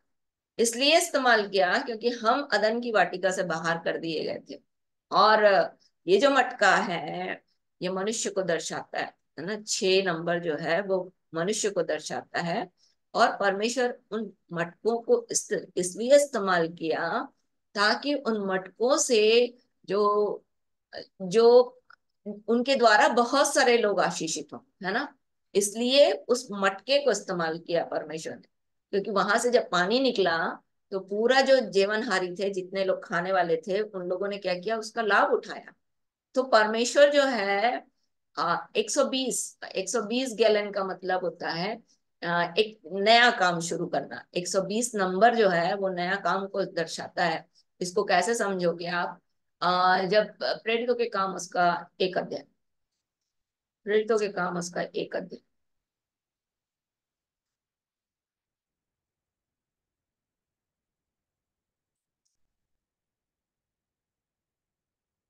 इसलिए इस्तेमाल किया क्योंकि हम अदन की वाटिका से बाहर कर दिए गए थे। और ये जो मटका है ये मनुष्य को दर्शाता है ना, 6 नंबर जो है वो मनुष्य को दर्शाता है। और परमेश्वर उन मटकों को इसलिए इस्तेमाल किया ताकि उन मटकों से जो जो उनके द्वारा बहुत सारे लोग आशीषित हो, है ना, इसलिए उस मटके को इस्तेमाल किया परमेश्वर ने। क्योंकि वहां से जब पानी निकला तो पूरा जो जीवनहारी थे, जितने लोग खाने वाले थे, उन लोगों ने क्या किया, उसका लाभ उठाया। तो परमेश्वर जो है 120 गैलन का मतलब होता है एक नया काम शुरू करना। 120 नंबर जो है वो नया काम को दर्शाता है। इसको कैसे समझोगे आप? जब प्रेरितों के काम उसका 1 अध्याय, प्रेरितों के काम उसका 1 अध्याय,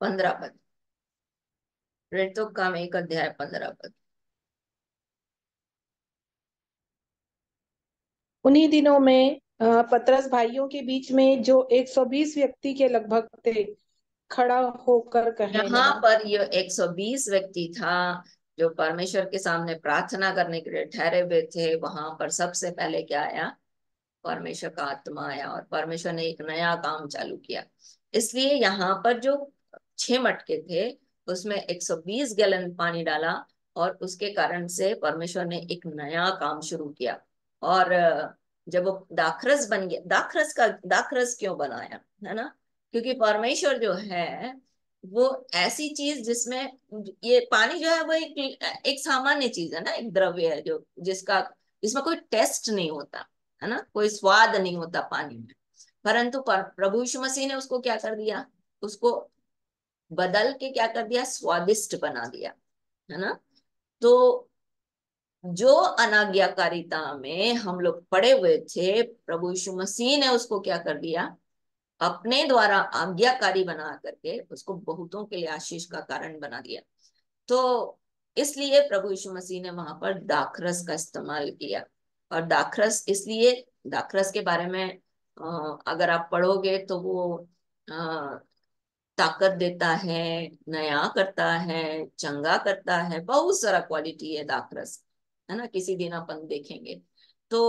पंद्रह पद, प्रेरितों का काम 1 अध्याय 15 पद। उन्हीं दिनों में पतरस भाइयों के बीच में जो 120 व्यक्ति के लगभग थे, खड़ा होकर कहने यहाँ लगा। पर ये 120 व्यक्ति था जो परमेश्वर के सामने प्रार्थना करने के लिए ठहरे हुए थे। वहां पर सबसे पहले क्या आया, परमेश्वर का आत्मा आया, और परमेश्वर ने एक नया काम चालू किया। इसलिए यहाँ पर जो 6 मटके थे उसमें 120 गैलन पानी डाला, और उसके कारण से परमेश्वर ने एक नया काम शुरू किया। और जब वो दाखरस बन गया, दाखरस क्यों बनाया, है ना, क्योंकि परमेश्वर जो है वो ऐसी चीज जिसमें ये पानी जो है वो एक सामान्य चीज है ना, एक द्रव्य है जो जिसका इसमें कोई टेस्ट नहीं होता, है ना, कोई स्वाद नहीं होता पानी में। परंतु प्रभु यीशु मसीह ने उसको क्या कर दिया, उसको बदल के क्या कर दिया, स्वादिष्ट बना दिया, है ना। तो जो अनाज्ञाकारिता में हम लोग पड़े हुए थे, प्रभु यीशु मसीह ने उसको क्या कर दिया, अपने द्वारा आज्ञाकारी बना करके उसको बहुतों के लिए आशीष का कारण बना दिया। तो इसलिए प्रभु यीशु मसीह ने वहां पर दाखरस का इस्तेमाल किया। और दाखरस इसलिए, दाखरस के बारे में अगर आप पढ़ोगे तो वो ताकत देता है, नया करता है, चंगा करता है, बहुत सारा क्वालिटी है दाखरस, है ना, किसी दिन अपन देखेंगे। तो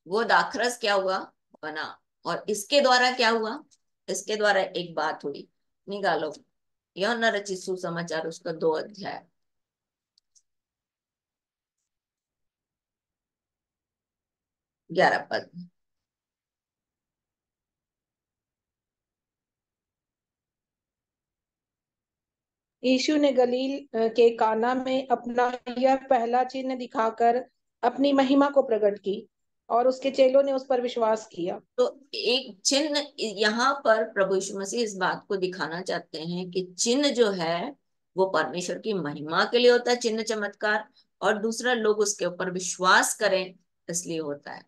वो दाखरस क्या हुआ, बना। और इसके द्वारा क्या हुआ, इसके द्वारा एक बात हुई, निकालो यूहन्ना रचित सुसमाचार उसका 2 अध्याय, 11 पद। यीशु ने गलील के काना में अपना यह पहला चिन्ह दिखाकर अपनी महिमा को प्रकट की, और उसके चेलों ने उस पर विश्वास किया। तो एक चिन्ह यहाँ पर प्रभु यीशु मसीह इस बात को दिखाना चाहते हैं कि चिन्ह जो है वो परमेश्वर की महिमा के लिए होता है चिन्ह चमत्कार, और दूसरा लोग उसके ऊपर विश्वास करें इसलिए होता है।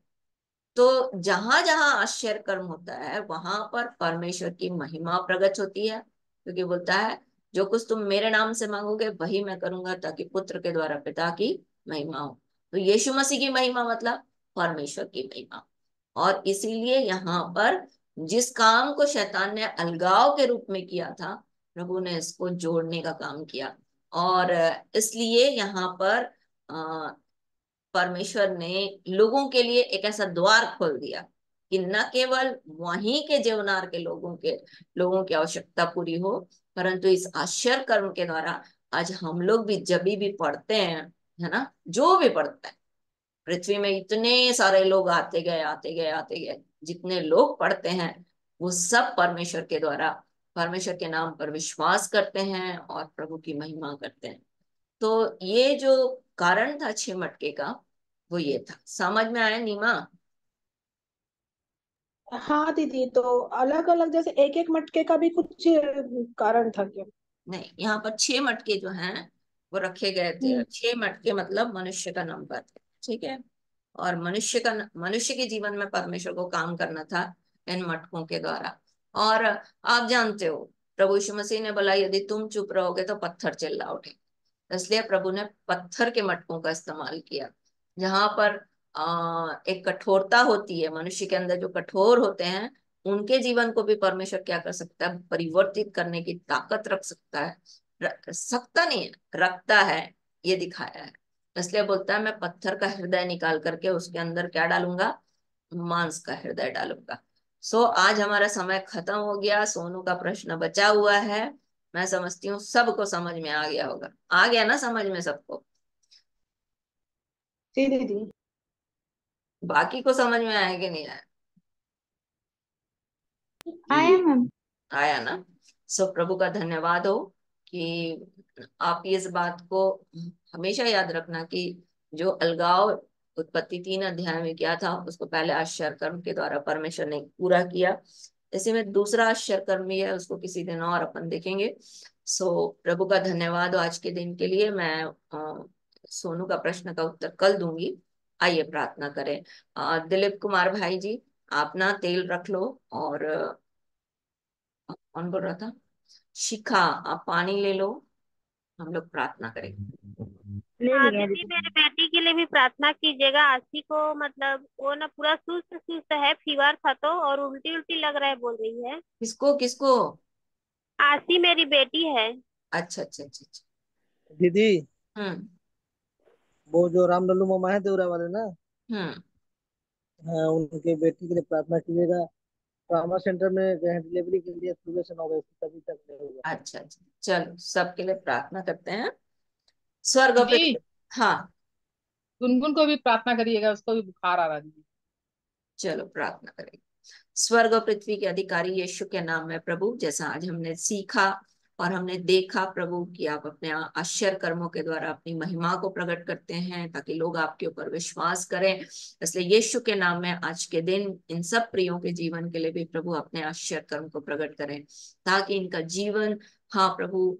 तो जहां जहां आश्चर्य कर्म होता है वहां पर परमेश्वर की महिमा प्रकट होती है, क्योंकि बोलता है जो कुछ तुम मेरे नाम से मांगोगे वही मैं करूंगा, ताकि पुत्र के द्वारा पिता की महिमा हो। तो यीशु मसीह की महिमा मतलब परमेश्वर की महिमा। और इसीलिए यहाँ पर जिस काम को शैतान ने अलगाव के रूप में किया था, प्रभु ने इसको जोड़ने का काम किया। और इसलिए यहाँ पर परमेश्वर ने लोगों के लिए एक ऐसा द्वार खोल दिया कि न केवल वहीं के जीवनार के लोगों की आवश्यकता पूरी हो, परंतु इस आश्चर्य कर्म के द्वारा आज हम लोग भी जब भी पढ़ते हैं, है ना, जो भी पढ़ते हैं, पृथ्वी में इतने सारे लोग आते गए आते गए आते गए, जितने लोग पढ़ते हैं वो सब परमेश्वर के द्वारा परमेश्वर के नाम पर विश्वास करते हैं और प्रभु की महिमा करते हैं। तो ये जो कारण था 6 मटके का, वो ये था। समझ में आया नीमा? हाँ दीदी, तो अलग अलग जैसे एक एक मटके का भी कुछ कारण था क्या? नहीं, यहाँ पर 6 मटके जो हैं वो रखे गए थे। 6 मटके मतलब मनुष्य का नंबर, ठीक है। और मनुष्य के जीवन में परमेश्वर को काम करना था इन मटकों के द्वारा। और आप जानते हो प्रभु यीशु मसीह ने बोला यदि तुम चुप रहोगे तो पत्थर चिल्ला उठे, इसलिए प्रभु ने पत्थर के मटकों का इस्तेमाल किया। जहां पर एक कठोरता होती है, मनुष्य के अंदर जो कठोर होते हैं उनके जीवन को भी परमेश्वर क्या कर सकता है, परिवर्तित करने की ताकत रख सकता है। सकता नहीं है, रखता है, ये दिखाया है। इसलिए बोलता है मैं पत्थर का हृदय निकाल करके उसके अंदर क्या डालूंगा, मांस का हृदय डालूंगा। आज हमारा समय खत्म हो गया, सोनू का प्रश्न बचा हुआ है। मैं समझती हूँ सबको समझ में आ गया होगा। आ गया ना समझ में सबको? जी दीदी। बाकी को समझ में आया कि नहीं आया? आया मैम। आया ना? प्रभु का धन्यवाद हो कि आप इस बात को हमेशा याद रखना कि जो अलगाव उत्पत्ति 3 अध्याय में किया था उसको पहले आश्चर्य कर्म के द्वारा परमेश्वर ने पूरा किया। इसी में दूसरा आश्चर्य कर्म भी है, उसको किसी दिन और अपन देखेंगे। प्रभु का धन्यवाद हो आज के दिन के लिए। मैं सोनू का प्रश्न का उत्तर कल दूंगी। आइए प्रार्थना करें। दिलीप कुमार भाई जी, आप ना तेल रख लो, और कौन बोल रहा था, शिखा आप पानी ले लो, हम लोग प्रार्थना करेंगे। ले हाँ लिया दीदी, दीदी। मेरे बेटी के लिए भी प्रार्थना कीजिएगा। आशी को मतलब वो ना पूरा सुस्त सुस्त है, फीवर था तो, और उल्टी उल्टी लग रहा है बोल रही है। किसको किसको? आशी मेरी बेटी है। अच्छा अच्छा अच्छा अच्छा। दीदी, हम्म वो जो राम लल्लू मामा है देवरा वाले ना, हम्म। हाँ, उनके बेटी के लिए प्रार्थना कीजिएगा। ट्रामा सेंटर में गए हैं डिलीवरी के लिए, सुबह से 9 बजे से अभी तक नहीं हुआ। अच्छा अच्छा, चलो सबके लिए प्रार्थना करते हैं। स्वर्ग दीदी, पे, हाँ गुनगुन को भी प्रार्थना करिएगा, उसको भी बुखार आ रहा है दीदी। चलो प्रार्थना करेंगे। स्वर्ग और पृथ्वी के अधिकारी यीशु के नाम में प्रभु, जैसा आज हमने सीखा और हमने देखा प्रभु कि आप अपने आश्चर्य कर्मों के द्वारा अपनी महिमा को प्रकट करते हैं ताकि लोग आपके ऊपर विश्वास करें। इसलिए यीशु के नाम में आज के दिन इन सब प्रियों के जीवन के लिए भी प्रभु अपने आश्चर्य कर्म को प्रकट करें, ताकि इनका जीवन, हाँ प्रभु,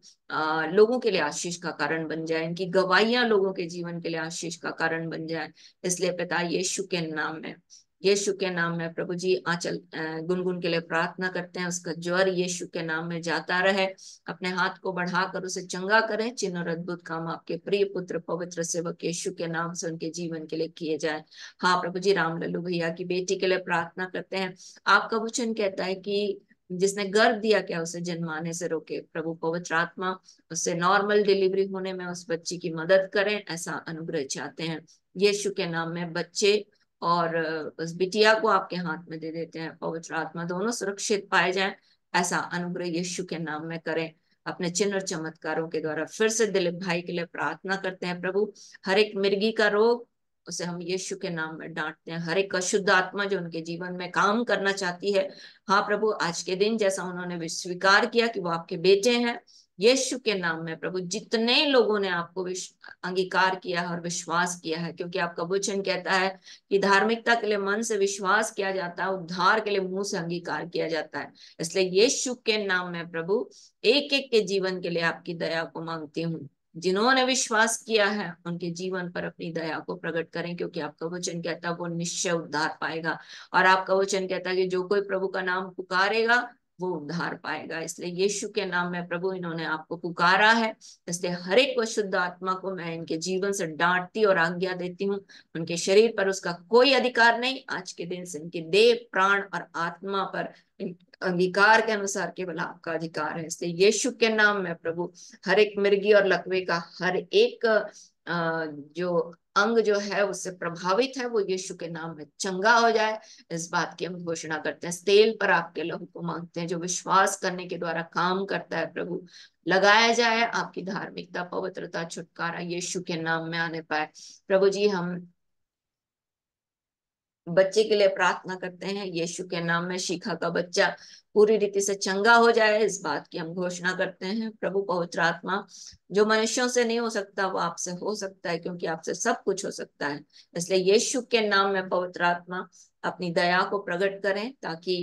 लोगों के लिए आशीष का कारण बन जाए, इनकी गवाहियां लोगों के जीवन के लिए आशीष का कारण बन जाए। इसलिए पिता यीशु के नाम में, यीशु के नाम में प्रभु जी आंचल गुनगुन के लिए प्रार्थना करते हैं, उसका ज्वर यीशु के नाम में जाता रहे। अपने हाथ को बढ़ाकर उसे चंगा करें। चिन्ह और अद्भुत काम आपके प्रिय पुत्र पवित्र सेवक यीशु के नाम से उनके जीवन के लिए किए जाए। हाँ प्रभु जी, राम लल्लू भैया की बेटी के लिए प्रार्थना करते हैं। आपका वचन कहता है कि जिसने गर्भ दिया क्या उसे जन्माने से रोके। प्रभु पवित्र आत्मा उससे नॉर्मल डिलीवरी होने में उस बच्ची की मदद करें, ऐसा अनुग्रह चाहते हैं। यीशु के नाम में बच्चे और उस बिटिया को आपके हाथ में दे देते हैं। पवित्र आत्मा दोनों सुरक्षित पाए जाएं, ऐसा अनुग्रह यीशु के नाम में करें। अपने चिन्ह और चमत्कारों के द्वारा फिर से दिलीप भाई के लिए प्रार्थना करते हैं प्रभु। हर एक मिर्गी का रोग उसे हम यीशु के नाम में डांटते हैं। हर एक अशुद्ध आत्मा जो उनके जीवन में काम करना चाहती है, हाँ प्रभु, आज के दिन जैसा उन्होंने स्वीकार किया कि वो आपके बेटे हैं, यीशु के नाम में प्रभु जितने लोगों ने आपको अंगीकार किया है और विश्वास किया है, क्योंकि आपका वचन कहता है कि धार्मिकता के लिए मन से विश्वास किया जाता है, उद्धार के लिए मुंह से अंगीकार किया जाता है। इसलिए यीशु के नाम में प्रभु एक एक के जीवन के लिए आपकी दया को मांगती हूँ। जिन्होंने विश्वास किया है उनके जीवन पर अपनी दया को प्रकट करें, क्योंकि आपका वचन कहता है वो निश्चय उद्धार पाएगा। और आपका वचन कहता है कि जो कोई प्रभु का नाम पुकारेगा वो उद्धार पाएगा। इसलिए यीशु के नाम में प्रभु इन्होंने आपको पुकारा है, इसलिए हर एक शुद्ध आत्मा को मैं इनके जीवन से डांटती और आज्ञा देती हूँ। उनके शरीर पर उसका कोई अधिकार नहीं। आज के दिन से इनके देह, प्राण और आत्मा पर अंगीकार के अनुसार केवल आपका अधिकार है। इसलिए यीशु के नाम में प्रभु हर एक मिर्गी और लकवे का हर एक जो अंग जो है उससे प्रभावित है वो यीशु के नाम में चंगा हो जाए, इस बात की हम घोषणा करते हैं। इस तेल पर आपके लहू को मांगते हैं जो विश्वास करने के द्वारा काम करता है प्रभु, लगाया जाए। आपकी धार्मिकता, पवित्रता, छुटकारा यीशु के नाम में आने पाए। प्रभु जी हम बच्चे के लिए प्रार्थना करते हैं, यीशु के नाम में शिखा का बच्चा पूरी रीति से चंगा हो जाए, इस बात की हम घोषणा करते हैं। प्रभु पवित्र आत्मा, जो मनुष्यों से नहीं हो सकता वो आपसे हो सकता है, क्योंकि आपसे सब कुछ हो सकता है। इसलिए यीशु के नाम में पवित्र आत्मा अपनी दया को प्रकट करें ताकि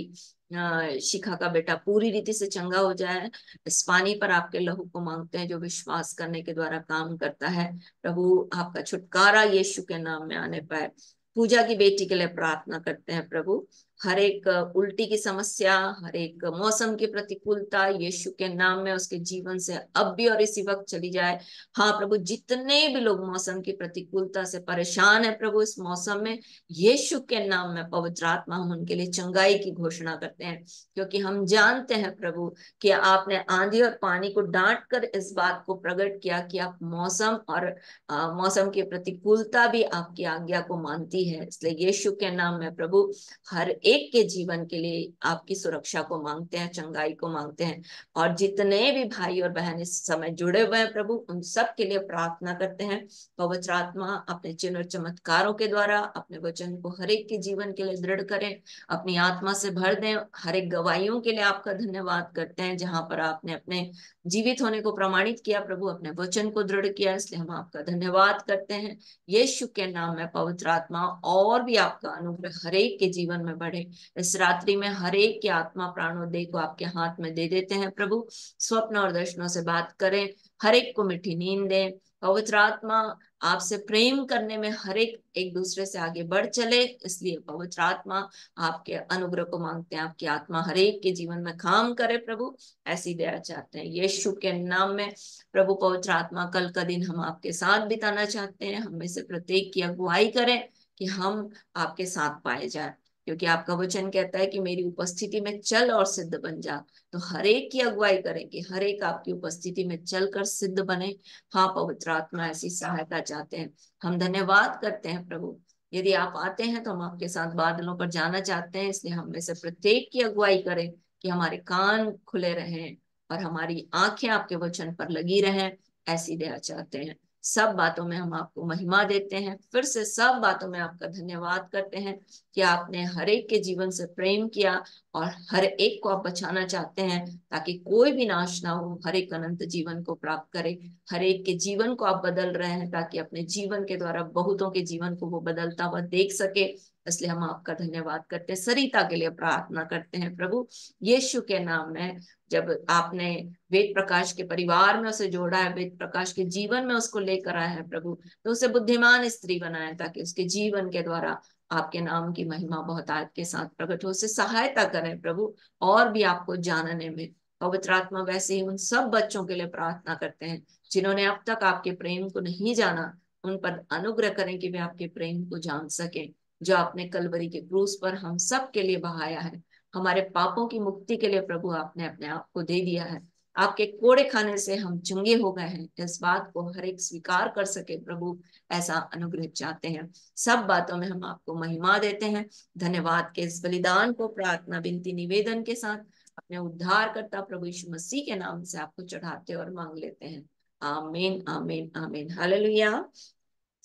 शिखा का बेटा पूरी रीति से चंगा हो जाए। इस पानी पर आपके लहू को मांगते हैं जो विश्वास करने के द्वारा काम करता है। प्रभु आपका छुटकारा यीशु के नाम में आने पाए। पूजा की बेटी के लिए प्रार्थना करते हैं प्रभु, हर एक उल्टी की समस्या, हर एक मौसम की प्रतिकूलता यीशु के नाम में उसके जीवन से अब भी और इसी वक्त चली जाए। हाँ प्रभु, जितने भी लोग मौसम की प्रतिकूलता से परेशान है प्रभु इस मौसम में, यीशु के नाम में पवित्र आत्मा हम उनके लिए चंगाई की घोषणा करते हैं, क्योंकि हम जानते हैं प्रभु कि आपने आंधी और पानी को डांट कर इस बात को प्रकट किया कि आप मौसम और मौसम की प्रतिकूलता भी आपकी आज्ञा को मानती है। इसलिए यीशु के नाम में प्रभु हर एक के जीवन के लिए आपकी सुरक्षा को मांगते हैं, चंगाई को मांगते हैं। और जितने भी भाई और बहन इस समय जुड़े हुए हैं प्रभु उन सब के लिए प्रार्थना करते हैं। पवित्र आत्मा अपने चिन्ह और चमत्कारों के द्वारा अपने वचन को हर एक के जीवन के लिए दृढ़ करें, अपनी आत्मा से भर दें। हर एक गवाहियों के लिए आपका धन्यवाद करते हैं जहां पर आपने अपने जीवित होने को प्रमाणित किया प्रभु, अपने वचन को दृढ़ किया, इसलिए हम आपका धन्यवाद करते हैं। यीशु के नाम में पवित्र आत्मा और भी आपका अनुग्रह हर एक के जीवन में बढ़े। इस रात्रि में हर एक की आत्मा, प्राण और देह को आपके हाथ में दे देते हैं प्रभु। स्वप्न और दर्शनों से बात करें, हर एक को मीठी नींद दें। पवित्र आत्मा आपसे प्रेम करने में हर एक एक दूसरे से आगे बढ़ चले, इसलिए पवित्र आत्मा आपके अनुग्रह को मांगते हैं। आपकी आत्मा हर एक के जीवन में काम करे प्रभु, ऐसी दया चाहते हैं यीशु के नाम में। प्रभु पवित्र आत्मा कल का दिन हम आपके साथ बिताना चाहते हैं, हम में से प्रत्येक की अगुवाई करें कि हम आपके साथ पाए जाए, क्योंकि आपका वचन कहता है कि मेरी उपस्थिति में चल और सिद्ध बन जा। तो हर एक की अगुवाई करें कि हर एक आपकी उपस्थिति में चलकर सिद्ध बने। हाँ पवित्र आत्मा ऐसी सहायता चाहते हैं। हम धन्यवाद करते हैं प्रभु, यदि आप आते हैं तो हम आपके साथ बादलों पर जाना चाहते हैं, इसलिए हम में से प्रत्येक की अगुवाई करें कि हमारे कान खुले रहें और हमारी आंखें आपके वचन पर लगी रहें, ऐसी दया चाहते हैं। सब बातों में हम आपको महिमा देते हैं, फिर से सब बातों में आपका धन्यवाद करते हैं कि आपने हर एक के जीवन से प्रेम किया और हर एक को आप बचाना चाहते हैं ताकि कोई भी नाश ना हो, हर एक अनंत जीवन को प्राप्त करे। हर एक के जीवन को आप बदल रहे हैं ताकि अपने जीवन के द्वारा बहुतों के जीवन को वो बदलता हुआ देख सके, इसलिए हम आपका धन्यवाद करते हैं। सरिता के लिए प्रार्थना करते हैं प्रभु यीशु के नाम में। जब आपने वेद प्रकाश के परिवार में उसे जोड़ा है, वेद प्रकाश के जीवन में उसको लेकर आया है प्रभु, तो उसे बुद्धिमान स्त्री बनाया ताकि उसके जीवन के द्वारा आपके नाम की महिमा बहुत आयत के साथ प्रकट हो। उसे सहायता करें प्रभु और भी आपको जानने में। पवित्र आत्मा वैसे ही उन सब बच्चों के लिए प्रार्थना करते हैं जिन्होंने अब तक आपके प्रेम को नहीं जाना, उन पर अनुग्रह करें कि वे आपके प्रेम को जान सके जो आपने कलवरी के क्रूस पर हम सब के लिए बहाया है। हमारे पापों की मुक्ति के लिए प्रभु आपने अपने आप को दे दिया है। आपके कोड़े खाने से हम चंगे हो गए हैं, इस बात को हर एक स्वीकार कर सके प्रभु, ऐसा अनुग्रह चाहते हैं। सब बातों में हम आपको महिमा देते हैं। धन्यवाद के इस बलिदान को प्रार्थना विनती निवेदन के साथ अपने उद्धारकर्ता प्रभु यीशु मसीह के नाम से आपको चढ़ाते और मांग लेते हैं। आमीन आमीन आमीन। हालेलुया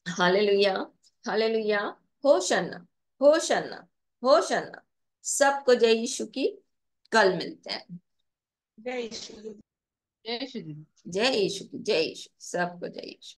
हालेलुया हालेलुया। होशन्ना होशन्ना होशन्ना। सबको जय यीशु की। कल मिलते हैं। जय यीशु। जय श्री जय यीशु, जय यीशु, सबको जय यीशु।